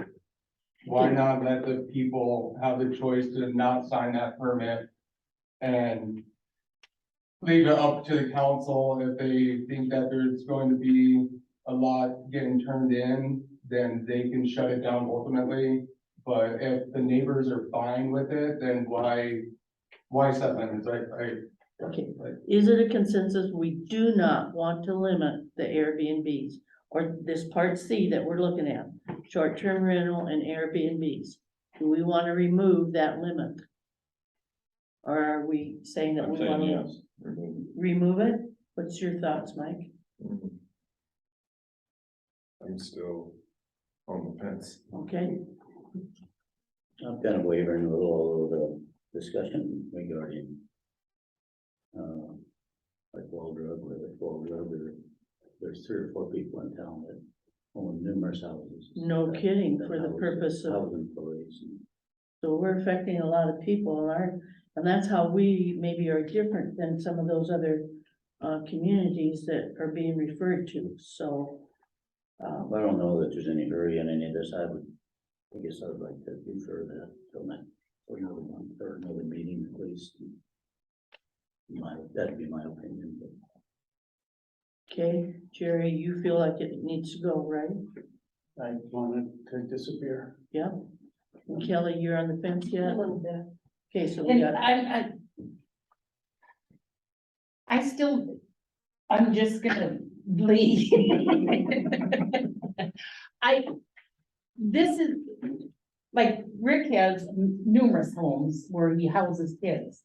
Why not let the people have the choice to not sign that permit? And leave it up to the council if they think that there's going to be a lot getting turned in, then they can shut it down ultimately. But if the neighbors are fine with it, then why set limits? Okay, is it a consensus? We do not want to limit the Airbnbs or this part C that we're looking at, short-term rental and Airbnbs. Do we want to remove that limit? Or are we saying that I'm we saying want to yes. Remove it. remove it? What's your thoughts, Mike? Mhm. I'm still on the fence. Okay, I'm kind of wavering a little over the discussion regarding like Wall Drug, there's 3 or 4 people in town that own numerous houses. no kidding, for the That purpose of, house employees. so we're affecting a lot of people and that's how we maybe are different than some of those other communities that are being referred to, so. I don't know that there's any hurry in any of this. I guess I would like to defer that till next, or another month or another meeting at least. That'd be my opinion, but. Okay, Jerry, you feel like it needs to go, right? I wanted to disappear. Yeah. And Kelly, you're on the fence yet? Okay, so we And got, I'm just gonna leave. like Rick has numerous homes where he houses kids.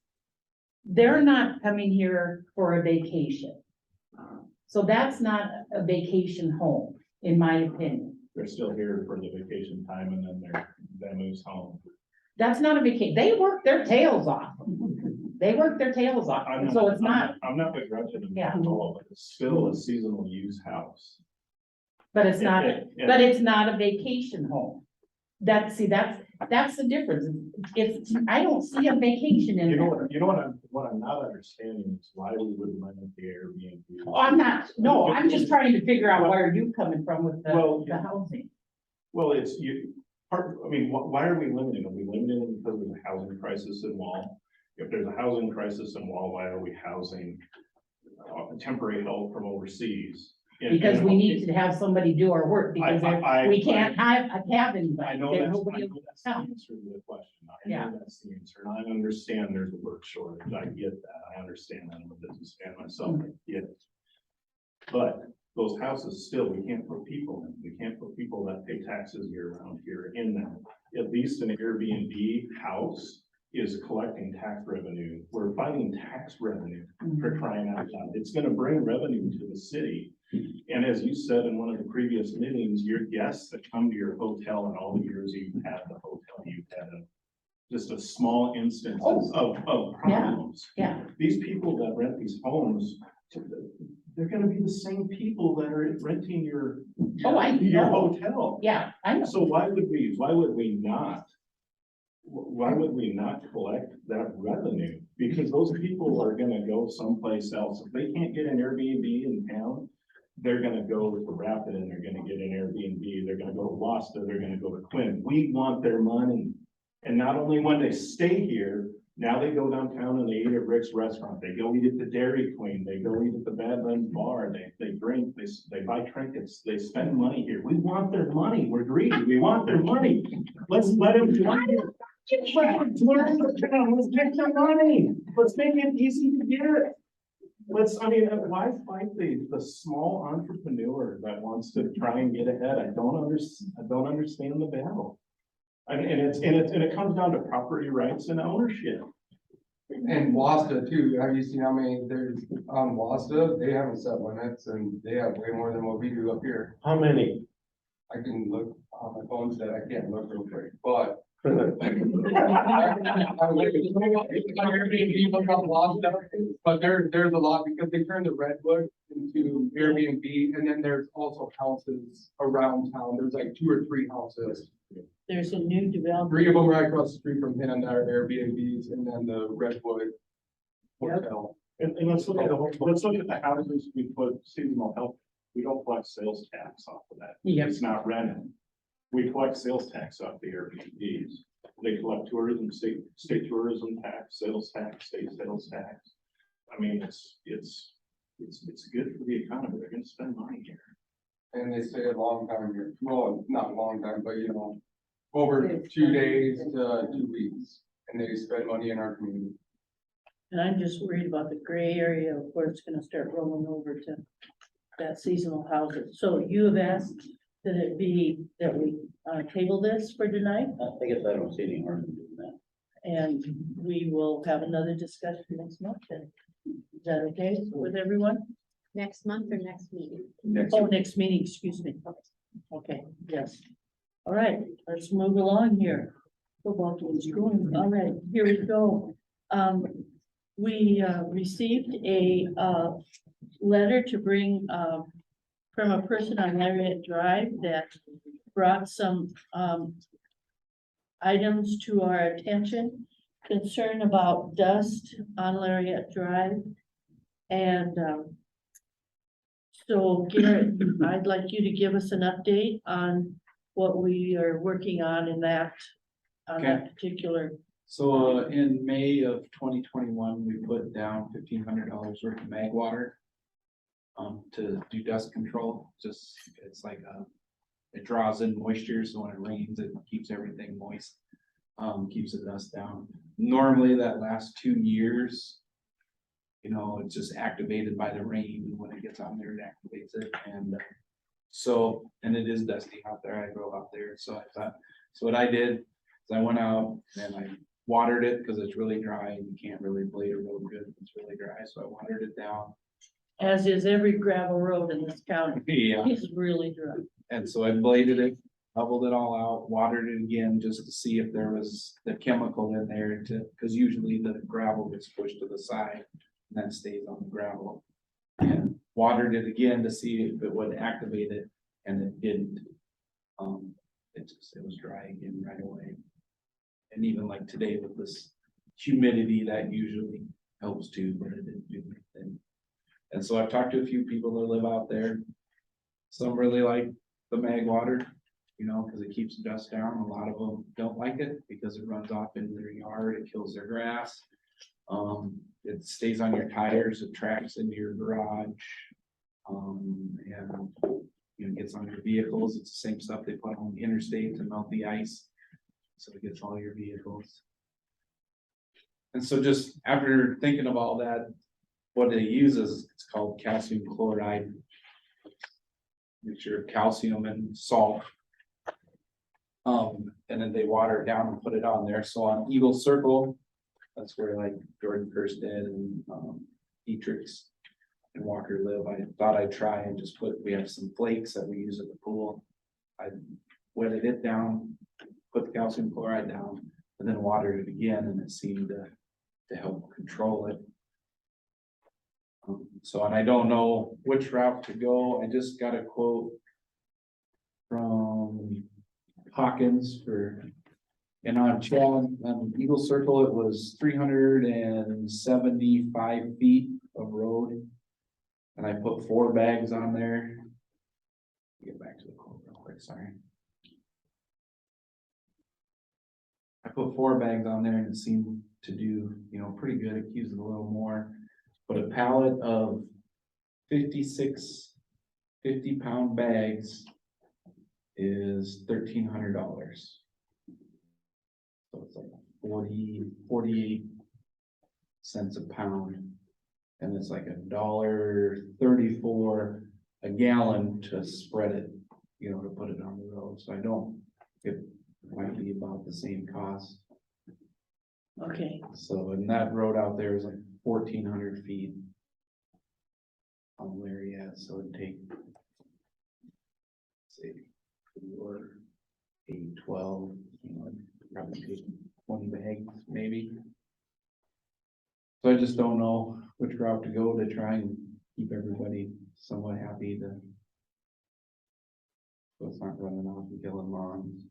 They're not coming here for a vacation. So that's not a vacation home, in my opinion. They're still here for the vacation time and then that moves home. That's not a vacation. They work their tails off. They work their tails off. So it's not, I'm not begrudging them Yeah. at all, but it's still a seasonal use house. but it's not, Yeah. but it's not a vacation home. That's the difference. It's, I don't see a vacation in You know, there. what I'm not understanding is why we would limit the Airbnb. Oh, I'm not, no, I'm just trying to figure out where you're coming from with Well, the housing. Well, it's I mean, why are we limiting them? We limiting them because of the housing crisis in Wall. If there's a housing crisis in Wall, why are we housing temporary help from overseas? Because we need to have somebody do our work, because we can't have anybody. I know There's that's, nobody I know that's the else. answer to the question. I Yeah. know that's the answer, and I understand there's a work shortage. I get that. I understand that. I'm a businessman myself. I get it. But those houses still, we can't put people in. We can't put people that pay taxes year round here in them. At least an Airbnb house is collecting tax revenue. We're fighting tax revenue for crying out loud. It's gonna bring revenue to the city. And as you said in one of the previous meetings, your guests that come to your hotel and all the years you've had the hotel, you've had just a small instance of problems. Yeah. These people that rent these homes, they're gonna be the same people that are renting your Oh, I your know. hotel. Yeah, I know. So why would we not collect that revenue? Because those people are gonna go someplace else. If they can't get an Airbnb in town, they're gonna go to Rapid and they're gonna get an Airbnb. They're gonna go to Wasta, they're gonna go to Quinn. We want their money. And not only when they stay here, now they go downtown and they eat at Rick's restaurant. They go eat at the Dairy Queen. They go eat at the Badlands Bar. They drink, they buy trinkets. They spend money here. We want their money. We're greedy. We want their money. Let's let them. Let's get their money. Let's make it easy to get it. Why fight the small entrepreneur that wants to try and get ahead? I don't understand the battle. And it comes down to property rights and ownership. And Wasta too, have you seen how many there's on Wasta? They haven't set limits and they have way more than what we do up here. How many? I can look on my phone, so I can't look real quick, but. But there's a lot because they turned the Redwood into Airbnb, and then there's also houses around town. There's like 2 or 3 houses. There's a new development. 3 of them right across the street from him that are Airbnbs, and then the Redwood Hotel. And let's look at the houses we put seasonal help. We don't collect sales tax off of that. Yep. It's not rented. We collect sales tax off the Airbnbs. They collect tourism, state tourism tax, sales tax, state sales tax. I mean, it's good for the economy. They're gonna spend money here. And they stay a long time here. Well, not a long time, but over 2 days to 2 weeks. And they spend money in our community. And I'm just worried about the gray area of where it's gonna start rolling over to that seasonal houses. So you have asked that we table this for tonight, I guess I don't see any harm in doing that. and we will have another discussion next month then. Is that okay with everyone? Next month or next meeting? Oh, next meeting, excuse me. Okay, yes. All right, let's move along here. Football game's going. All right, here we go. We received a letter to bring from a person on Lariat Drive that brought some items to our attention, concern about dust on Lariat Drive. And so Garrett, I'd like you to give us an update on what we are working on in that, on that particular. So in May of 2021, we put down $1,500 worth of mag water to do dust control. It's like it draws in moisture, so when it rains, it keeps everything moist, keeps the dust down. Normally that lasts 2 years. It's just activated by the rain. When it gets on there, it activates it. And it is dusty out there. I drove out there. So I thought, so what I did, So I went out and I watered it because it's really dry and you can't really blade a road good. It's really dry, so I watered it down. As is every gravel road in this county. Yeah. It's really dry. And so I bladed it, leveled it all out, watered it again just to see if there was the chemical in there because usually the gravel gets pushed to the side and then stays on the gravel. And watered it again to see if it would activate it, and it didn't. It was dry again right away. And even like today with this humidity, that usually helps too, but it didn't do anything. And so I've talked to a few people that live out there. Some really like the mag water, you know, because it keeps the dust down. A lot of them don't like it because it runs off into their yard, it kills their grass. It stays on your tires, it tracks into your garage. And you know, gets on your vehicles. It's the same stuff they put on the interstate to melt the ice. So it gets all your vehicles. And so just after thinking of all that, what they use is, it's called calcium chloride. Mixture of calcium and salt. And then they water it down and put it on there. So on Eagle Circle, that's where like Jordan Kirsten and Dietrichs and Walker live. I thought I'd try and just we have some flakes that we use at the pool. I wetted it down, put the calcium chloride down, and then watered it again, and it seemed to help control it. So, and I don't know which route to go. I just got a quote from Hawkins and on Chad, on Eagle Circle, it was 375 feet of road. And I put 4 bags on there. Get back to the quote real quick, sorry. I put 4 bags on there and it seemed to do, you know, pretty good. It used a little more. But a pallet of 56 50-pound bags is $1,300. So it's like 48 cents a pound. And it's like $1.34 a gallon to spread it, you know, to put it on the road. So it might be about the same cost. Okay, So, and that road out there is like 1,400 feet on where he at, so it'd take, say, 8, 12, you know, probably take 20 bags, maybe. So I just don't know which route to go to try and keep everybody somewhat happy so it's not running off and killing lawns.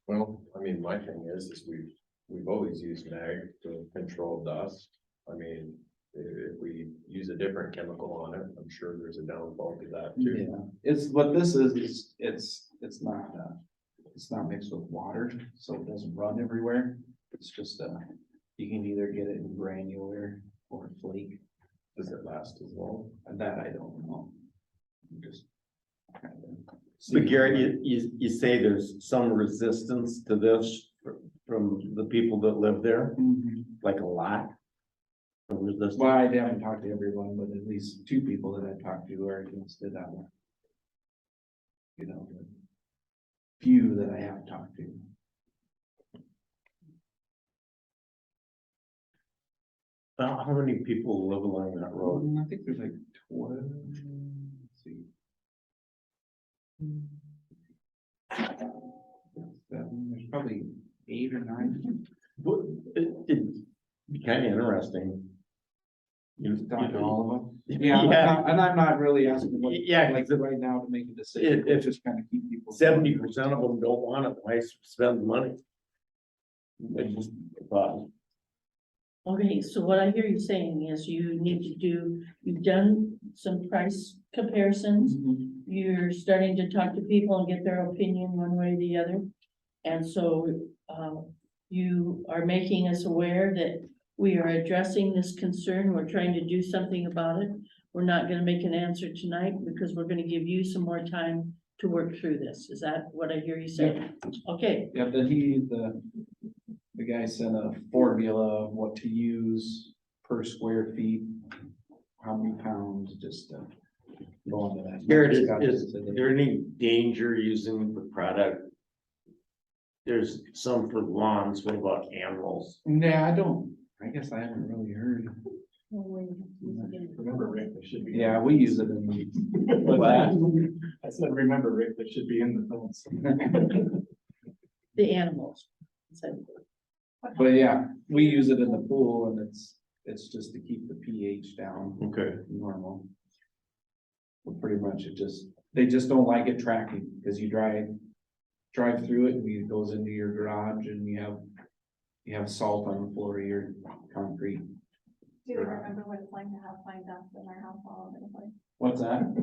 Well, I mean, my thing is we've always used mag to control dust. I mean, if we use a different chemical on it, I'm sure there's a downfall to that too. Yeah, it's what this is it's not mixed with water, so it doesn't run everywhere. It's just you can either get it in granular or flake. Does it last as long? And that I don't know. Just kind of. But Garrett, you say there's some resistance to this from the people that live there, like a lot? Resistance? Well, I haven't talked to everyone, but at least 2 people that I've talked to are against it. You know, the few that I have talked to. How many people live along that road? I think there's like 12. Let's see. 7, there's probably 8 or 9. It'd be kind of interesting. You talk to all of them? Yeah. And I'm not really asking what, Yeah, like right now to make a decision, If just kind of keep people. 70% of them don't want it, why spend the money? It's just a thought. okay, so what I hear you saying is you've done some price comparisons. Mhm. You're starting to talk to people and get their opinion one way or the other. And so, you are making us aware that we are addressing this concern. We're trying to do something about it. We're not gonna make an answer tonight because we're gonna give you some more time to work through this. Is that what I hear you saying? Okay, Yeah, then the guy sent a formula of what to use per square feet, how many pounds, just, go on to that. Garrett, is there any danger using the product? There's some for lawns, what about animals? Yeah, I guess I haven't really heard. Remember, Rick, they should be. Yeah, we use it in the. I said, remember, Rick, they should be in the films. The animals. So, But yeah, we use it in the pool and it's just to keep the pH down Okay. normal. But pretty much they just don't like it tracking, because you drive through it and it goes into your garage and you have salt on the floor of your concrete. Do you remember what it's like to have fine dust in their house all over the place? What's that?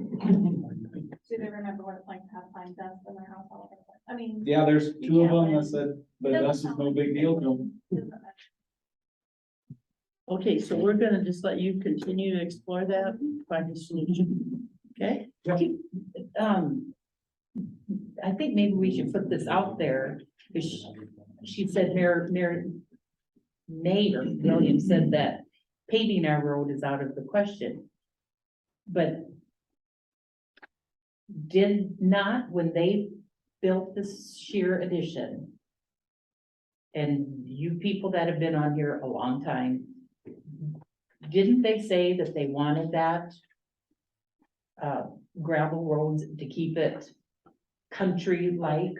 Do they remember what it's like to have fine dust in their house all over the place? I mean. Yeah, there's two of them that said, but dust is no big deal to them. okay, so we're gonna just let you continue to explore that, find a solution, okay? I think maybe we should put this out there, because she said Mayor Williams said that paving our road is out of the question. But did not, when they built this sheer addition, and you people that have been on here a long time, didn't they say that they wanted that gravel roads to keep it country-like?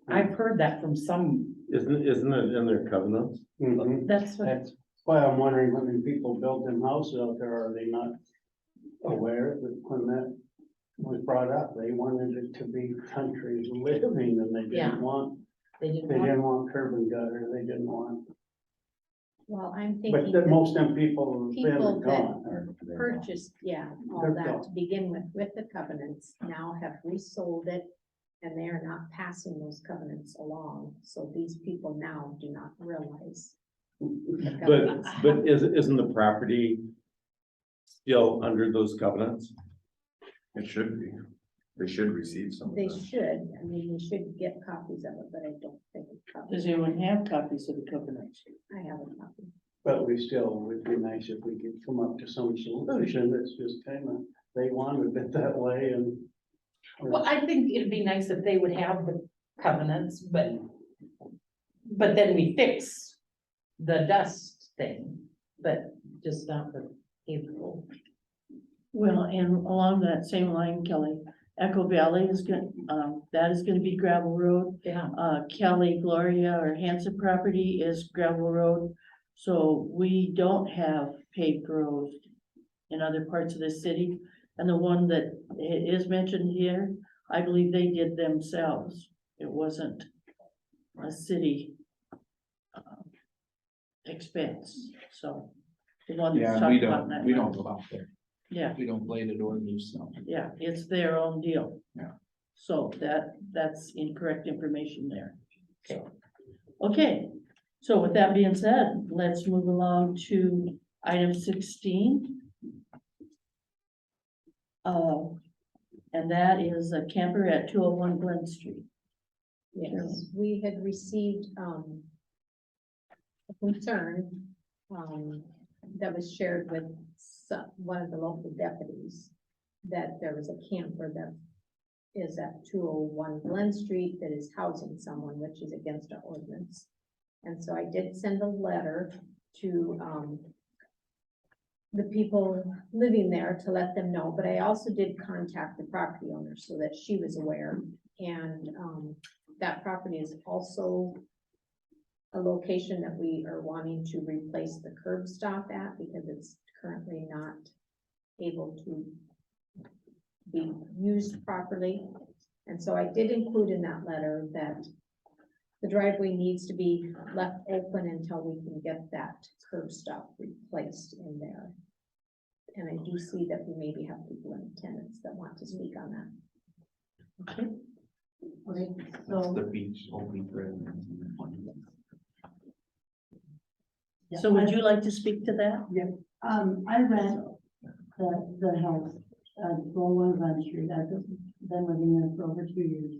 I've heard that from some, Isn't it in their covenants? that's what, That's why I'm wondering, when people build them houses out there, are they not aware that when that was brought up, they wanted it to be country living, and they Yeah. didn't want, they they didn't want, didn't want curb and gutter, they didn't want, Well, I'm but thinking. that most of them people have been People that gone. or they're gone. purchased, yeah, all They're that gone. to begin with the covenants, now have resold it. And they are not passing those covenants along, so these people now do not realize. the covenants. But isn't the property still under those covenants? It should be. They should receive some of They that. should, I mean, we should get copies of it, but I don't think it's copies. does anyone have copies of the covenants? I have a copy. But we still, would be nice if we could come up to some solution that's just kind of, they wanted it that way and. well, I think it'd be nice if they would have the covenants, but then we fix the dust thing, but just not the April. Well, and along that same line, Kelly, Echo Valley is that is gonna be gravel road. Yeah. Kelly Gloria or Hanson property is gravel road. So we don't have paved roads in other parts of the city. And the one that is mentioned here, I believe they did themselves. It wasn't a city expense, so. The one that's Yeah, we talked about that. don't go out there. Yeah. We don't blade it or do snow. Yeah, it's their own deal. Yeah. So that's incorrect information there. So, okay, so with that being said, let's move along to item 16. And that is a camper at 201 Glen Street. Yes, we had received, a concern, that was shared with one of the local deputies, that there was a camper that is at 201 Glen Street that is housing someone, which is against our ordinance. And so I did send a letter to, the people living there to let them know, but I also did contact the property owner so that she was aware. And, that property is also a location that we are wanting to replace the curb stop at, because it's currently not able to be used properly. And so I did include in that letter that the driveway needs to be left open until we can get that curb stop replaced in there. And I do see that we maybe have people in attendance that want to speak on that. Okay. Okay, That's so, the beach, old beach road. so would you like to speak to that? I rent the house, 201 Glen Street. I've been living there for over 2 years.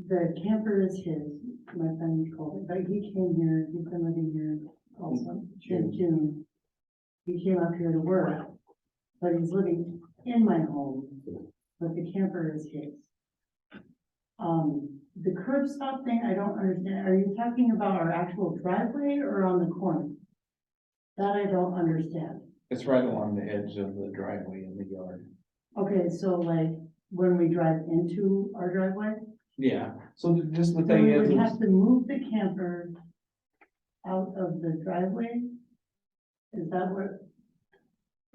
The camper is his, my friend called it, but he came here, he's been living here also in June. He came up here to work, but he's living in my home, but the camper is his. The curb stop thing, I don't understand. Are you talking about our actual driveway or on the corner? That I don't understand. It's right along the edge of the driveway in the yard. Okay, so like when we drive into our driveway, Yeah, so just the so thing we is, would have to move the camper out of the driveway? Is that what?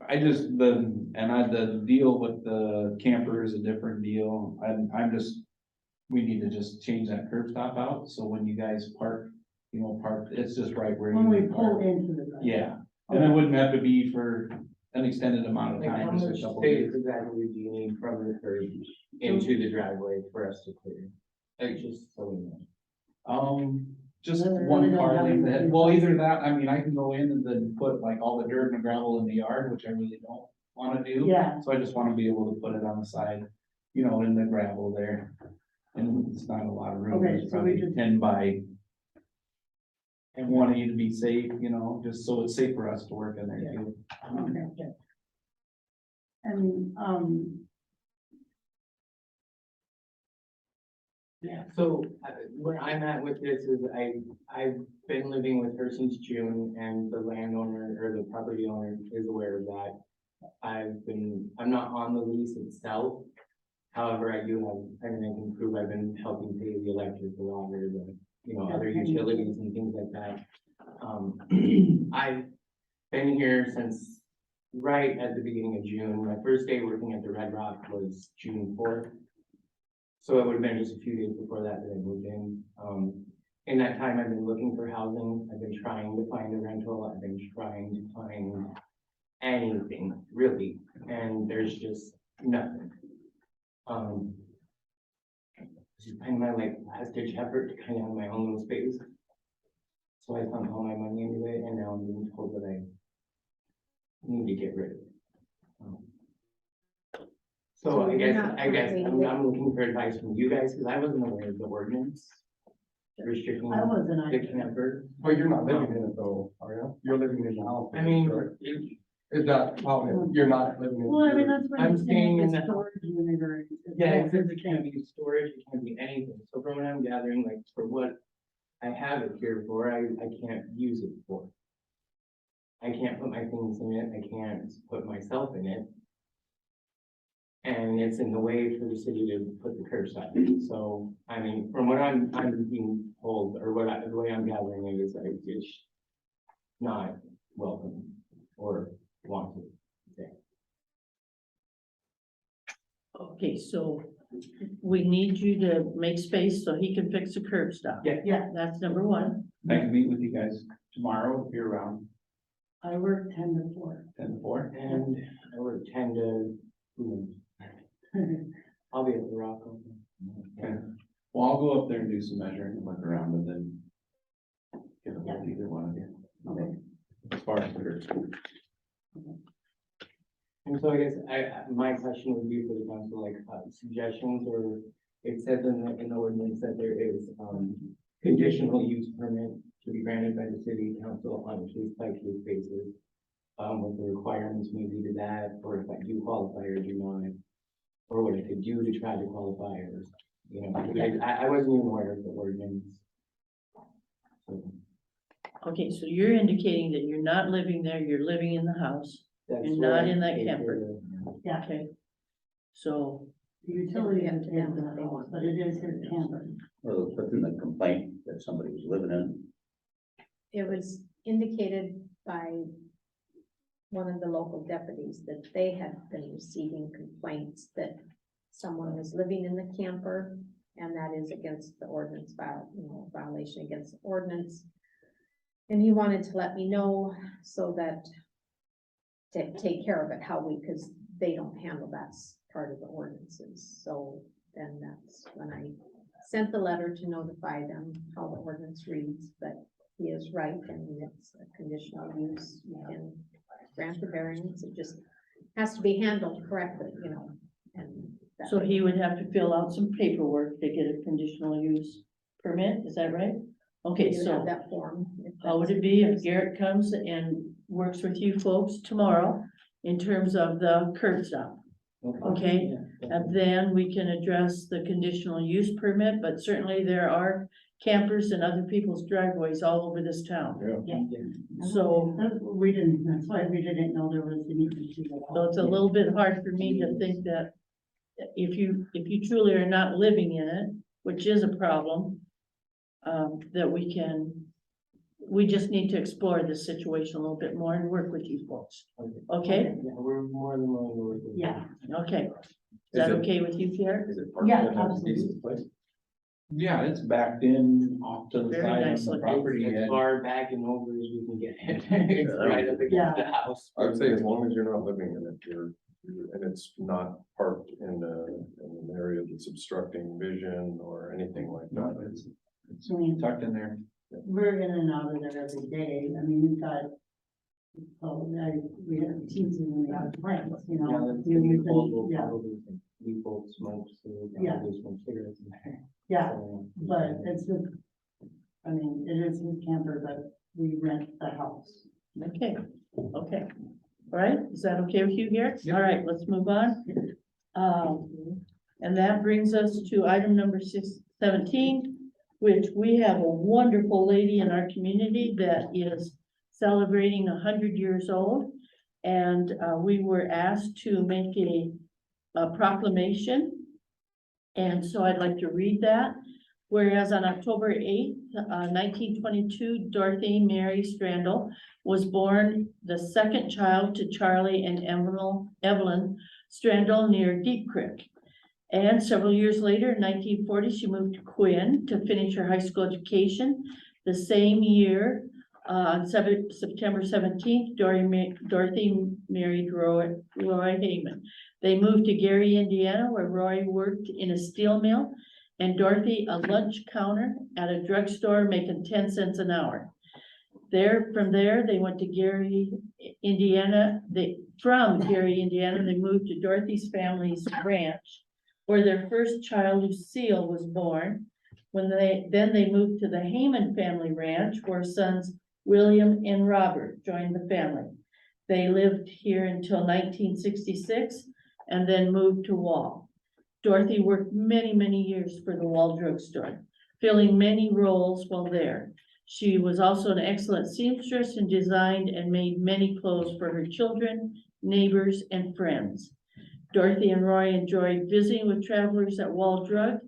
the deal with the camper is a different deal. We need to just change that curb stop out, so when you guys park, it's just right where. When you we pull park. into the driveway? Yeah, and it wouldn't have to be for an extended amount of Like, how time, just much a couple space days. exactly do you need from the curb into the driveway for us to clear? Like, just so we know. Just Really one don't part have in any- that, well, either that, I mean, I can go in and then put like all the dirt and gravel in the yard, which I really don't wanna do. Yeah, So I just wanna be able to put it on the side, in the gravel there. And it's not a lot of room, Okay, it's so we probably just- 10 by. And wanting you to be safe, just so it's safe for us to work in there too. okay. And, Yeah, so where I'm at with this is I've been living with her since June and the landowner or the property owner is aware of that. I'm not on the lease itself. However, I can prove I've been helping pay the electric, the water, other utilities and things like that. I've been here since right at the beginning of June. My first day working at the Red Rock was June 4th. So it would have been just a few days before that I moved in. In that time, I've been looking for housing. I've been trying to find a rental. I've been trying to find anything really, and there's just nothing. This is kind of my last ditch effort to kind of have my own little space. So I found all my money anyway, and now I'm being told that I need to get rid of it. So I guess I'm looking for advice from you guys, because I wasn't aware of the ordinance restricting I wasn't, the camper. But you're not living in it though, are you? You're living in the house. I mean, correct? Is that how, you're not living in? well, I mean, that's what I'm I'm staying saying, in the the- storage unit or. Yeah, it says it can't be storage, it can't be anything. So from what I'm gathering, like for what I have it here for, I can't use it for. I can't put my things in it, I can't put myself in it. And it's in the way for the city to put the curb stop in. So, I mean, from what I'm being told, or the way I'm gathering it is like it's not welcome or wanted. Okay, so we need you to make space so he can fix the curb stop. Yeah. That's number one. I can meet with you guys tomorrow if you're around, I work 10 to 4. 10 to 4. And I would tend to, I'll be at the Rock. Okay. Well, I'll go up there and do some measuring and look around and then get a hold of either one of you. Okay. As far as the curb stop. And so I guess my question would be for the council, like, suggestions, or it says in the ordinance that there is, conditional use permit to be granted by the city council on a case by case basis. What the requirements may be to that, or if I do qualify or do not, or what I could do to try to qualify, or, I wasn't even aware of the ordinance. So Okay, so you're indicating that you're not living there, you're living in the house. that's You're where not I in that paid for camper. Yeah, Okay. So, the utility It's is up to in them the what they house, want. but it is his camper. Well, it's within the complaint that somebody was living in. It was indicated by one of the local deputies that they had been receiving complaints that someone was living in the camper, and that is against the ordinance violation against the ordinance. And he wanted to let me know so that to take care of it, because they don't handle that part of the ordinances. So then that's when I sent the letter to notify them how the ordinance reads, but he is right, and it's a conditional use. You can grant the variance, it just has to be handled correctly, and. that- so he would have to fill out some paperwork to get a conditional use permit, is that right? Okay, You so have that form. if how would that's- it be if Garrett comes and works with you folks tomorrow in terms of the curb stop. Okay, and then we can address the conditional use permit, but certainly there are campers in other people's driveways all over this town. So, We didn't, that's why we didn't know there was any issue at all. so it's a little bit hard for me to think that if you truly are not living in it, which is a problem, that we just need to explore this situation a little bit more and work with you folks. Okay? Yeah, we're more than willing to work with you. Yeah, Okay. Is that okay with you, Pierre? Is it part Yeah, of that absolutely. decent place? Yeah, it's backed in off to the Very side nice of the looking. property As edge. far back and over as we can get it. It's right up against the house. I would say as long as you're not living in it, and it's not parked in an area that's obstructing vision or anything like No, that. it's I mean, tucked in there. we're in and out of there every day. I mean, we've got, we have teams in the other plants, you Yeah, know. that's we- we've been- default, Yeah, probably default smokes, so we Yeah. probably smoke cigarettes in there. yeah, So, but it's just, I mean, it is his camper, but we rent the house. Okay, okay. All right, is that okay with you here? All right, let's move on. And that brings us to item number 17, which we have a wonderful lady in our community that is celebrating 100 years old. And we were asked to make a proclamation. And so I'd like to read that. Whereas on October 8th, 1922, Dorothy Mary Strandle was born the second child to Charlie and Evelyn Strandle near Deep Creek. And several years later, in 1940, she moved to Quinn to finish her high school education. The same year, on September 17th, Dorothy married Roy Heyman. They moved to Gary, Indiana, where Roy worked in a steel mill and Dorothy a lunch counter at a drugstore making 10 cents an hour. From there, they went to Gary, Indiana. From Gary, Indiana, they moved to Dorothy's family's ranch, where their first child, Lucille, was born. Then they moved to the Heyman family ranch, where sons William and Robert joined the family. They lived here until 1966 and then moved to Wall. Dorothy worked many, many years for the Wall Drugstore, filling many roles while there. She was also an excellent seamstress and designed and made many clothes for her children, neighbors, and friends. Dorothy and Roy enjoyed visiting with travelers at Wall Drug.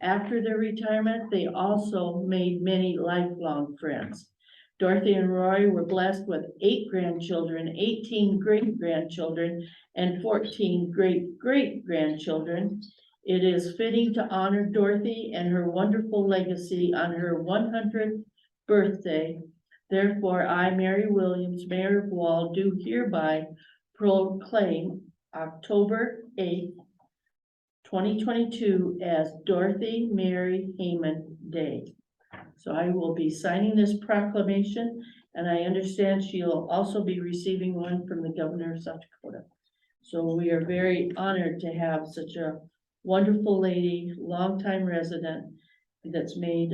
After their retirement, they also made many lifelong friends. Dorothy and Roy were blessed with 8 grandchildren, 18 great-grandchildren, and 14 great-great-grandchildren. It is fitting to honor Dorothy and her wonderful legacy on her 100th birthday. Therefore, I, Mary Williams, Mayor of Wall, do hereby proclaim October 8th, 2022 as Dorothy Mary Heyman Day. So I will be signing this proclamation, and I understand she'll also be receiving one from the governor of South Dakota. So we are very honored to have such a wonderful lady, longtime resident, that's made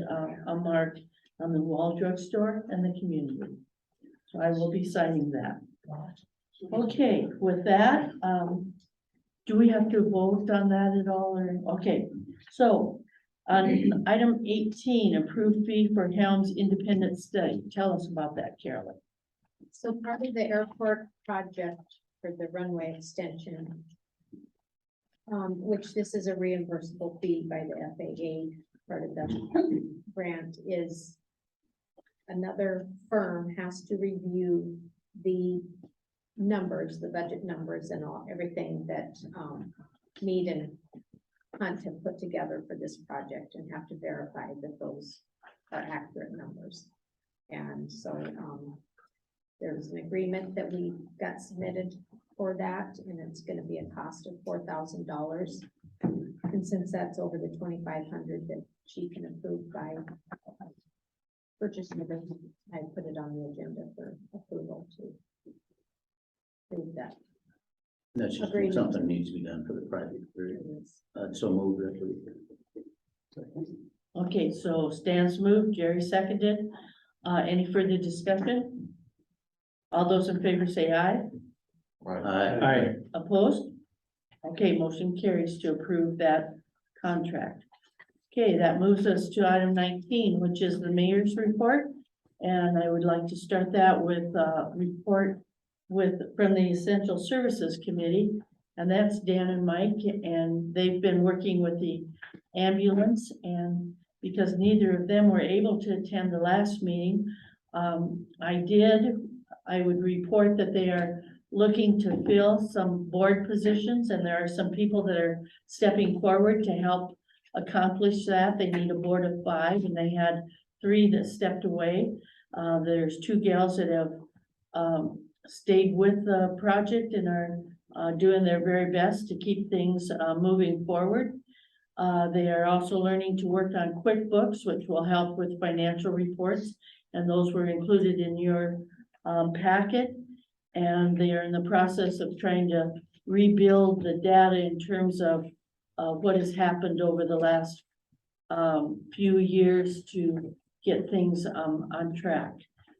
a mark on the Wall Drugstore and the community. So I will be signing that. Okay, with that, do we have to vote on that at all, or, okay, so on item 18, approved fee for Helms Independent Study. Tell us about that, Carolyn. So part of the airport project for the runway extension, which this is a reimbursable fee by the FAA, part of the grant, is another firm has to review the numbers, the budget numbers and everything that Mead and Hunt have put together for this project, and have to verify that those are accurate numbers. And so there's an agreement that we got submitted for that, and it's gonna be a cost of $4,000. And since that's over the 2,500 that she can approve by purchase order, I put it on the agenda for approval to approve that. That's just Agreement. something needs to be done for the private. So move that we. Okay, so Stan's moved, Jerry seconded. Any further discussion? All those in favor say aye. Aye. Opposed? Okay, motion carries to approve that contract. Okay, that moves us to item 19, which is the mayor's report. And I would like to start that with a report from the Essential Services Committee. And that's Dan and Mike, and they've been working with the ambulance, and because neither of them were able to attend the last meeting, I would report that they are looking to fill some board positions, and there are some people that are stepping forward to help accomplish that. They need a board of 5, and they had 3 that stepped away. There's 2 gals that have stayed with the project and are doing their very best to keep things moving forward. They are also learning to work on QuickBooks, which will help with financial reports, and those were included in your packet. And they are in the process of trying to rebuild the data in terms of what has happened over the last few years to get things on track.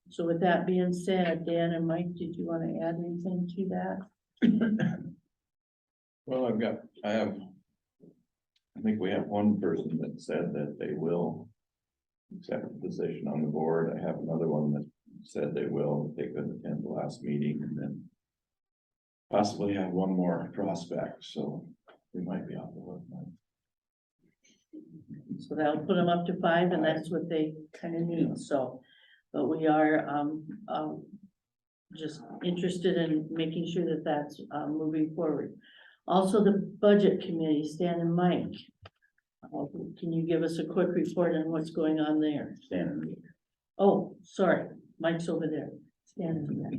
So with that being said, Dan and Mike, did you want to add anything to that? Well, I think we have one person that said that they will accept the position on the board. I have another one that said they will, they couldn't attend the last meeting, and then possibly have one more prospect, so we might be off the hook. So that'll put them up to 5, and that's what they kind of need, so. But we are just interested in making sure that that's moving forward. Also, the budget committee, Stan and Mike. Can you give us a quick report on what's going on there? Stan. Oh, sorry, Mike's over there. Stan is there.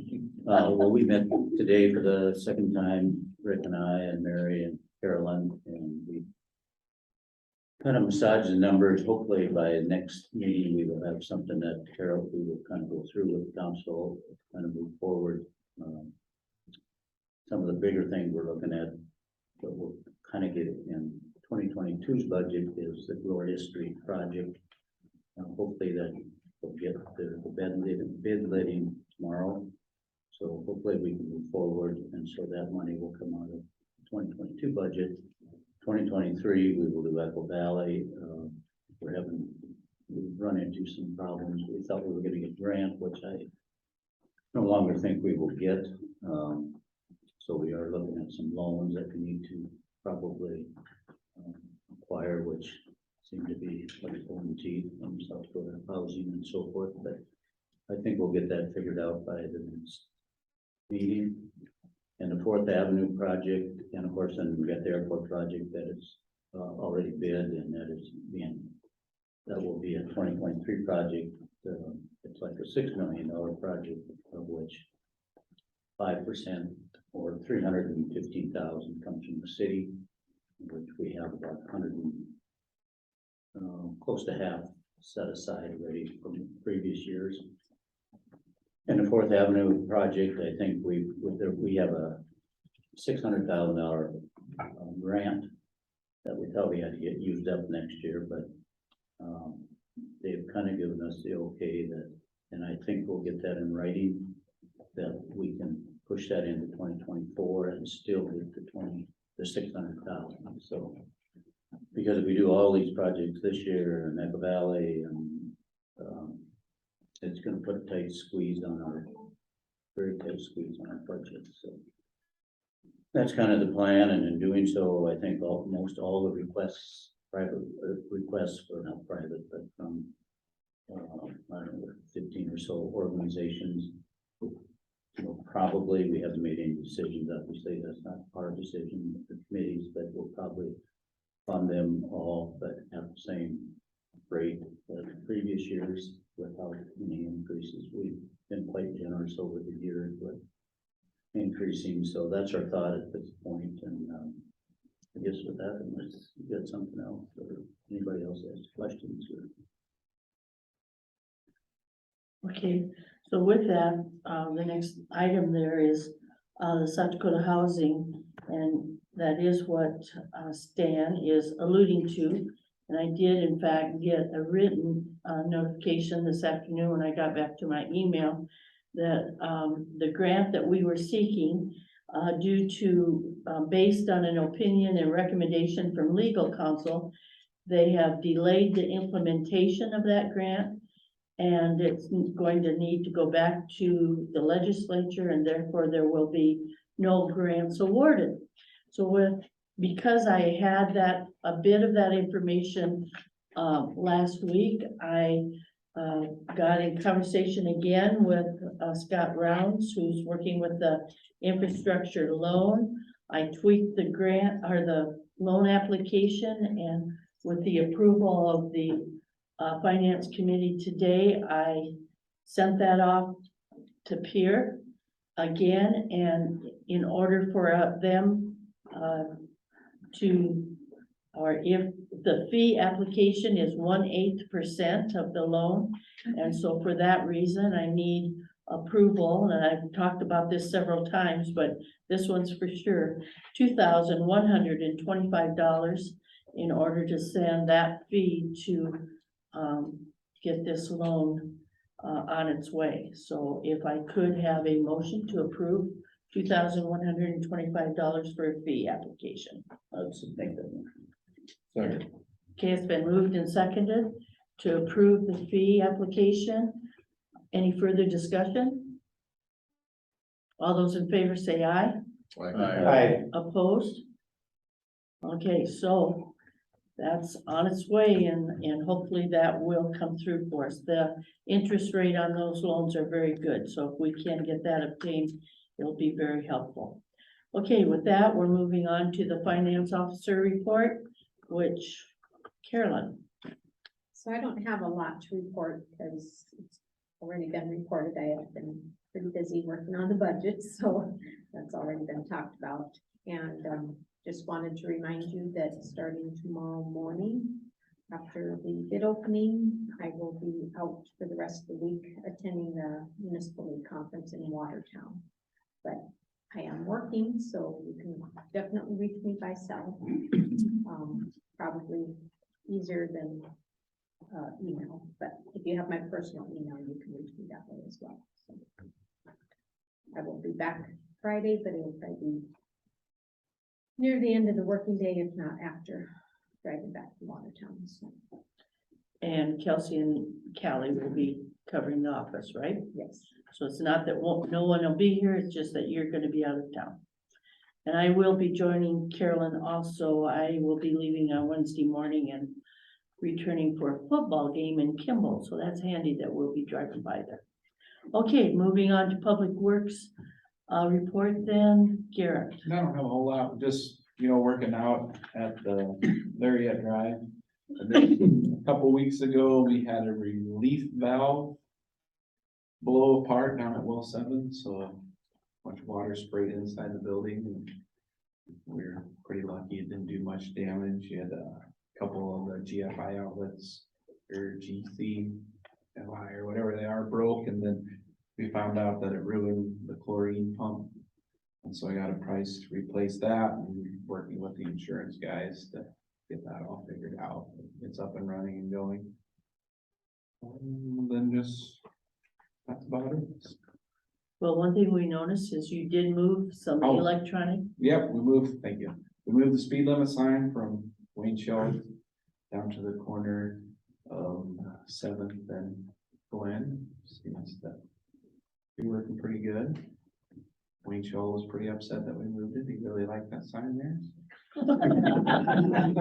Well, we met today for the second time, Rick and I and Mary and Carolyn, and we kind of massage the numbers. Hopefully by next meeting, we will have something that Carol, we will kind of go through with the council, kind of move forward. Some of the bigger things we're looking at, but we'll kind of get it in 2022's budget is the Gloria Street project. Hopefully that we'll get the bid letting tomorrow. So hopefully we can move forward, and so that money will come out of 2022 budget. 2023, we will do Echo Valley. We've run into some problems. We thought we were going to get grant, which I no longer think we will get. So we are looking at some loans that we need to probably acquire, which seem to be like pulling teeth from South Dakota housing and so forth. But I think we'll get that figured out by the next meeting. And the 4th Avenue project, and of course, then we got the airport project that is already bid, and that will be a 2023 project. It's like a $6 million project, of which 5% or 315,000 comes from the city, which we have about 100 close to half set aside already from previous years. And the 4th Avenue project, I think we have a $600,000 grant that we thought we had to get used up next year, but they've kind of given us the okay that, and I think we'll get that in writing, that we can push that into 2024 and still get the 600,000. So because if we do all these projects this year in Echo Valley, and it's going to put a very tight squeeze on our budget. So that's kind of the plan, and in doing so, I think almost all the requests, private requests, or not private, but from I don't know, 15 or so organizations. Probably we haven't made any decisions. Obviously, that's not our decision, the committees, but we'll probably fund them all, but at the same rate as previous years without any increases. We've been quite generous over the years with increasing, so that's our thought at this point. And I guess with that, unless you got something else or anybody else has questions. Okay, so with that, the next item there is the South Dakota Housing, and that is what Stan is alluding to. And I did in fact get a written notification this afternoon when I got back to my email that the grant that we were seeking due to, based on an opinion and recommendation from legal counsel, they have delayed the implementation of that grant. And it's going to need to go back to the legislature, and therefore there will be no grants awarded. So because I had a bit of that information last week, I got in conversation again with Scott Rounds, who's working with the infrastructure loan. I tweaked the grant or the loan application, and with the approval of the finance committee today, I sent that off to Pierre again, and in order for them or if the fee application is 1/8% of the loan, and so for that reason, I need approval, and I've talked about this several times, but this one's for sure, $2,125 in order to send that fee to get this loan on its way. So if I could have a motion to approve $2,125 for a fee application. I'd make that one. Sorry. Okay, it's been moved and seconded to approve the fee application. Any further discussion? All those in favor say aye. Aye. Opposed? Okay, so that's on its way, and hopefully that will come through for us. The interest rate on those loans are very good, so if we can get that obtained, it'll be very helpful. Okay, with that, we're moving on to the finance officer report, which Carolyn. So I don't have a lot to report because it's already been reported. I have been pretty busy working on the budget, so that's already been talked about. And just wanted to remind you that starting tomorrow morning, after the bid opening, I will be out for the rest of the week attending the municipal league conference in Watertown. But I am working, so you can definitely reach me by cell. Probably easier than email, but if you have my personal email, you can reach me that way as well. So I will be back Friday, but it'll probably be near the end of the working day, if not after driving back to Watertown. So. And Kelsey and Callie will be covering the office, right? Yes. So it's not that no one will be here, it's just that you're gonna be out of town. And I will be joining Carolyn also. I will be leaving on Wednesday morning and returning for a football game in Kimball, so that's handy that we'll be driving by there. Okay, moving on to Public Works report then, Garrett. I don't have a whole lot, just, working out at the Lariat Drive. And then a couple weeks ago, we had a relief valve blow apart down at well 7, so a bunch of water sprayed inside the building. And we were pretty lucky, it didn't do much damage. You had a couple of the GFI outlets or GCFI or whatever they are broke, and then we found out that it ruined the chlorine pump. And so I got a price to replace that, and working with the insurance guys to get that all figured out. It's up and running and going. Then just, that's about it. Well, one thing we noticed is you did move some Oh. electronic. Yep, we moved, thank you. We moved the speed limit sign from Wayne Shaw down to the corner of 7th and Glen. Seems to be working pretty good. Wayne Shaw was pretty upset that we moved it. He really liked that sign there.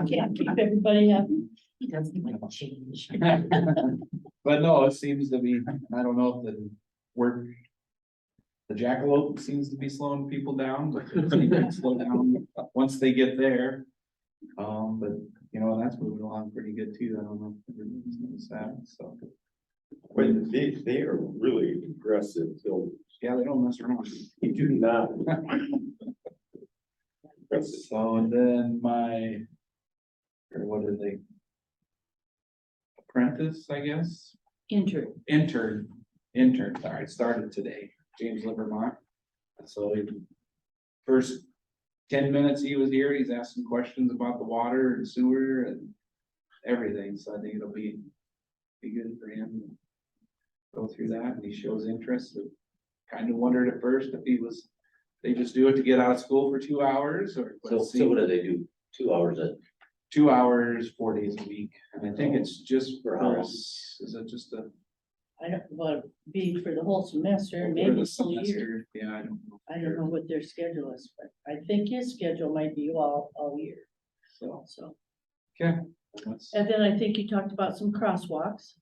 Can't keep everybody happy. He doesn't like change. But no, it seems to be, I don't know if the work, the jackalope seems to be slowing people down, but it seems to slow down once they get there. But that's moving along pretty good too. I don't know if everybody's noticed that, so. But they are really aggressive, so Yeah, they don't mess around. you do not. So, and then what are they? Apprentice, I guess? Intern, sorry, started today, James Livermont. So first 10 minutes he was here, he's asking questions about the water and sewer and everything, so I think it'll be good for him to go through that, and he shows interest. Kind of wondered at first if he was they just do it to get out of school for 2 hours or? So what do they do? 2 hours at 2 hours, 4 days a week, and I think it's just For for how long? us, is it just a? I don't, well, be for the whole semester, for maybe the a full year. semester? Yeah, I don't know. I don't know what their schedule is, but I think his schedule might be all year, So, so. okay. That's- And then I think you talked about some crosswalks.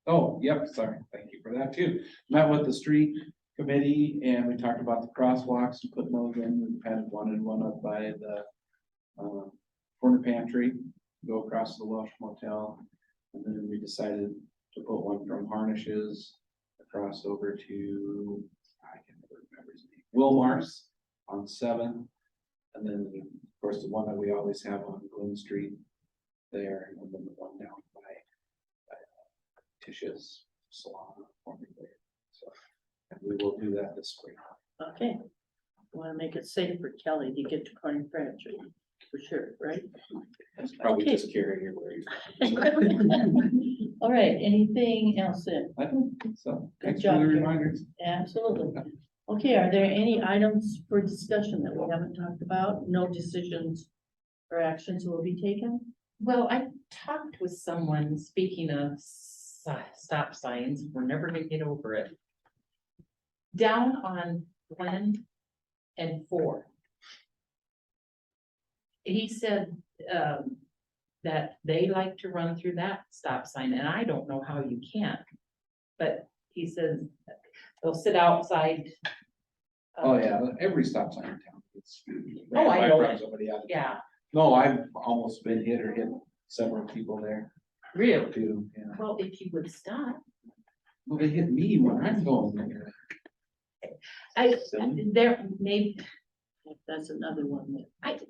Oh, yep, sorry, thank you for that too. Met with the street committee and we talked about the crosswalks and putting those in. We've had one and one up by the corner pantry, go across the Welsh Motel. And then we decided to put one from Harnishes across over to, I can't remember his name, Wilmar's on 7th. And then, of course, the one that we always have on Glen Street there, and then the one down by Tish's salon. So, and we will do that this spring. Okay. Want to make it safe for Kelly to get to Corning Pantry, for sure, right? That's probably Okay. just carrying your weight. All right, anything else then? I don't think so. Good Thanks for job, the Gary. reminders. Absolutely. Okay, are there any items for discussion that we haven't talked about? No decisions or actions will be taken? Well, I talked with someone, speaking of stop signs, we're never gonna get over it. Down on Glen and 4. He said, that they like to run through that stop sign, and I don't know how you can. But he says they'll sit outside. Oh, yeah, every stop sign in town. It's- Oh, I I've know run it. somebody out of- Yeah, No, I've almost been hit or hit several people there really. too, yeah. Well, if you would stop. Well, they hit me when I'm going there. There may, That's another one that.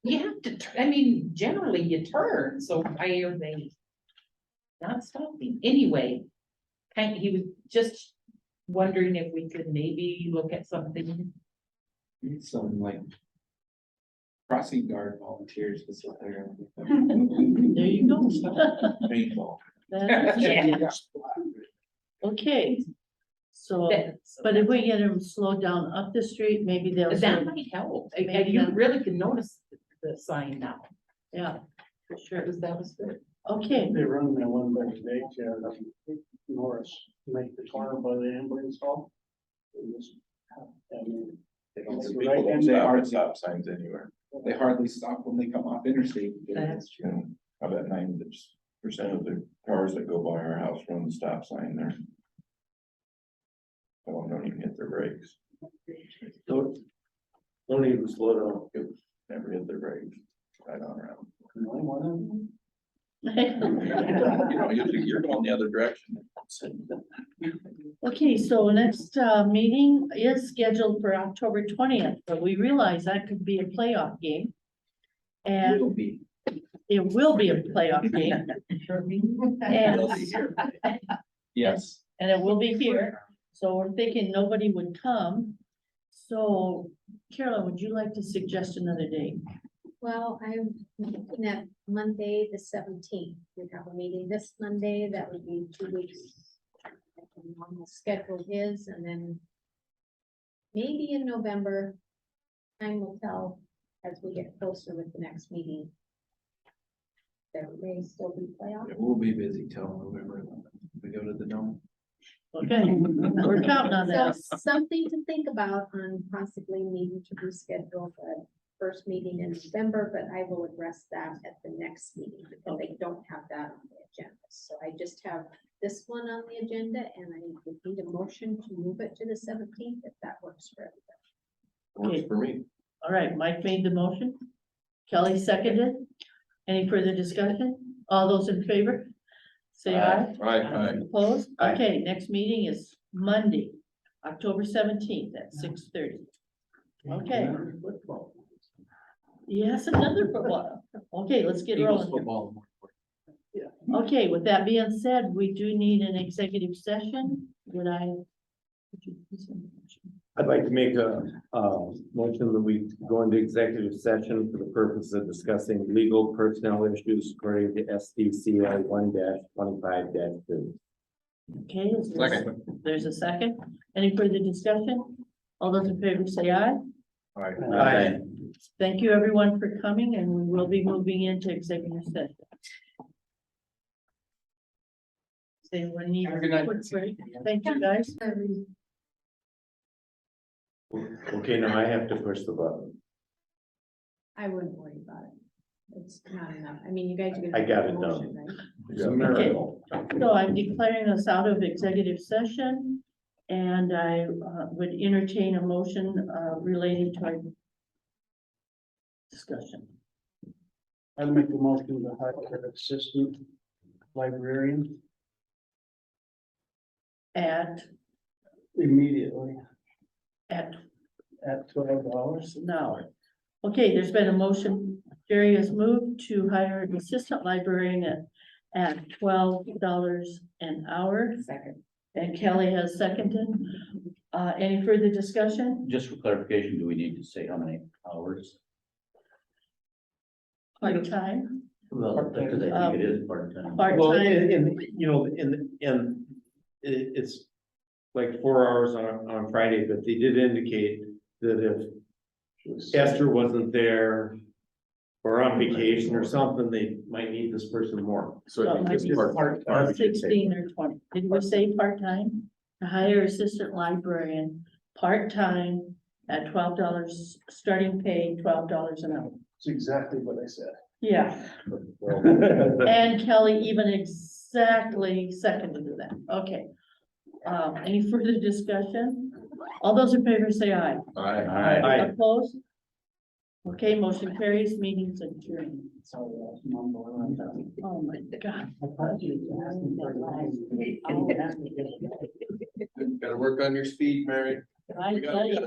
you have to, I mean, generally you turn, so why are they not stopping? Anyway, he was just wondering if we could maybe look at something. Need some like crossing guard volunteers to sit there. There you go. Paintball. Yeah. Okay, so, That's- but if we get them slowed down up the street, maybe they'll. That slow- might help. Maybe You that- really can notice the sign now. Yeah, for sure. That was good. Okay, They run that one by the daycare, Norris, make the corner by the ambulance hall. They just, I mean, They don't, It's people right don't in stop there. at stop signs anywhere. They hardly stop when they come off interstate. That's true. And about 90% of the cars that go by our house run the stop sign there. Don't even hit their brakes. Don't even slow down. Never hit their brakes. Right on around. okay, You're going the other direction. so next meeting is scheduled for October 20th, but we realize that could be a playoff game. And It'll be. it will be a playoff game. And Yes. and it will be here, so we're thinking nobody would come. So Carolyn, would you like to suggest another date? Well, I'm looking at Monday, the 17th. We have a meeting this Monday. That would be 2 weeks. like the normal schedule is, and then maybe in November, time will tell as we get closer with the next meeting. There may still be playoffs. It will be busy till November 11th. We go to the dome. Okay, we're counting on So that. something to think about on possibly needing to reschedule the first meeting in November, but I will address that at the next meeting because I don't have that on the agenda. So I just have this one on the agenda and I would need a motion to move it to the 17th if that works for everybody. Works for me. All right, Mike made the motion. Kelly seconded. Any further discussion? All those in favor? Say aye. Aye. Opposed? Aye. Okay, next meeting is Monday, October 17th at 6:30. Okay. Yes, another football. Okay, let's get Eagles rolling. football. Okay, with that being said, we do need an executive session. Would I? I'd like to make a motion that we go into executive session for the purpose of discussing legal personnel issues according to SDCI 1-25-2. Okay, there's a second. Any further discussion? All those in favor say aye. Aye. Thank you, everyone, for coming, and we will be moving into executive session. Say when you. Have a good night. Thank you, guys. Okay, now I have to push the button. I wouldn't worry about it. It's not enough. I mean, you guys are gonna. I got make a it motion, done. right? It's a miracle. So I'm declaring us out of executive session, and I would entertain a motion relating to our discussion. I'd make a motion to hire an assistant librarian At immediately at $12. an hour. Okay, there's been a motion. Jerry has moved to hire an assistant librarian at $12 an hour. Second. And Kelly has seconded. Any further discussion? Just for clarification, do we need to say how many hours? Part-time, Well, because I think it is part-time. Well, part-time, and, you know, it's like 4 hours on Friday, but they did indicate that if Esther wasn't there or on vacation or something, they might need this person more. So it might be part-time. 16 or 20. Did we say part-time? To hire assistant librarian, part-time at $12, starting pay $12 an hour. That's exactly what I said. Yeah, and Kelly even exactly seconded that. Okay. Any further discussion? All those in favor say aye. Aye. Opposed? Okay, motion carries, meetings adjourned. Oh, my God. Gotta work on your speed, Mary. I tell you,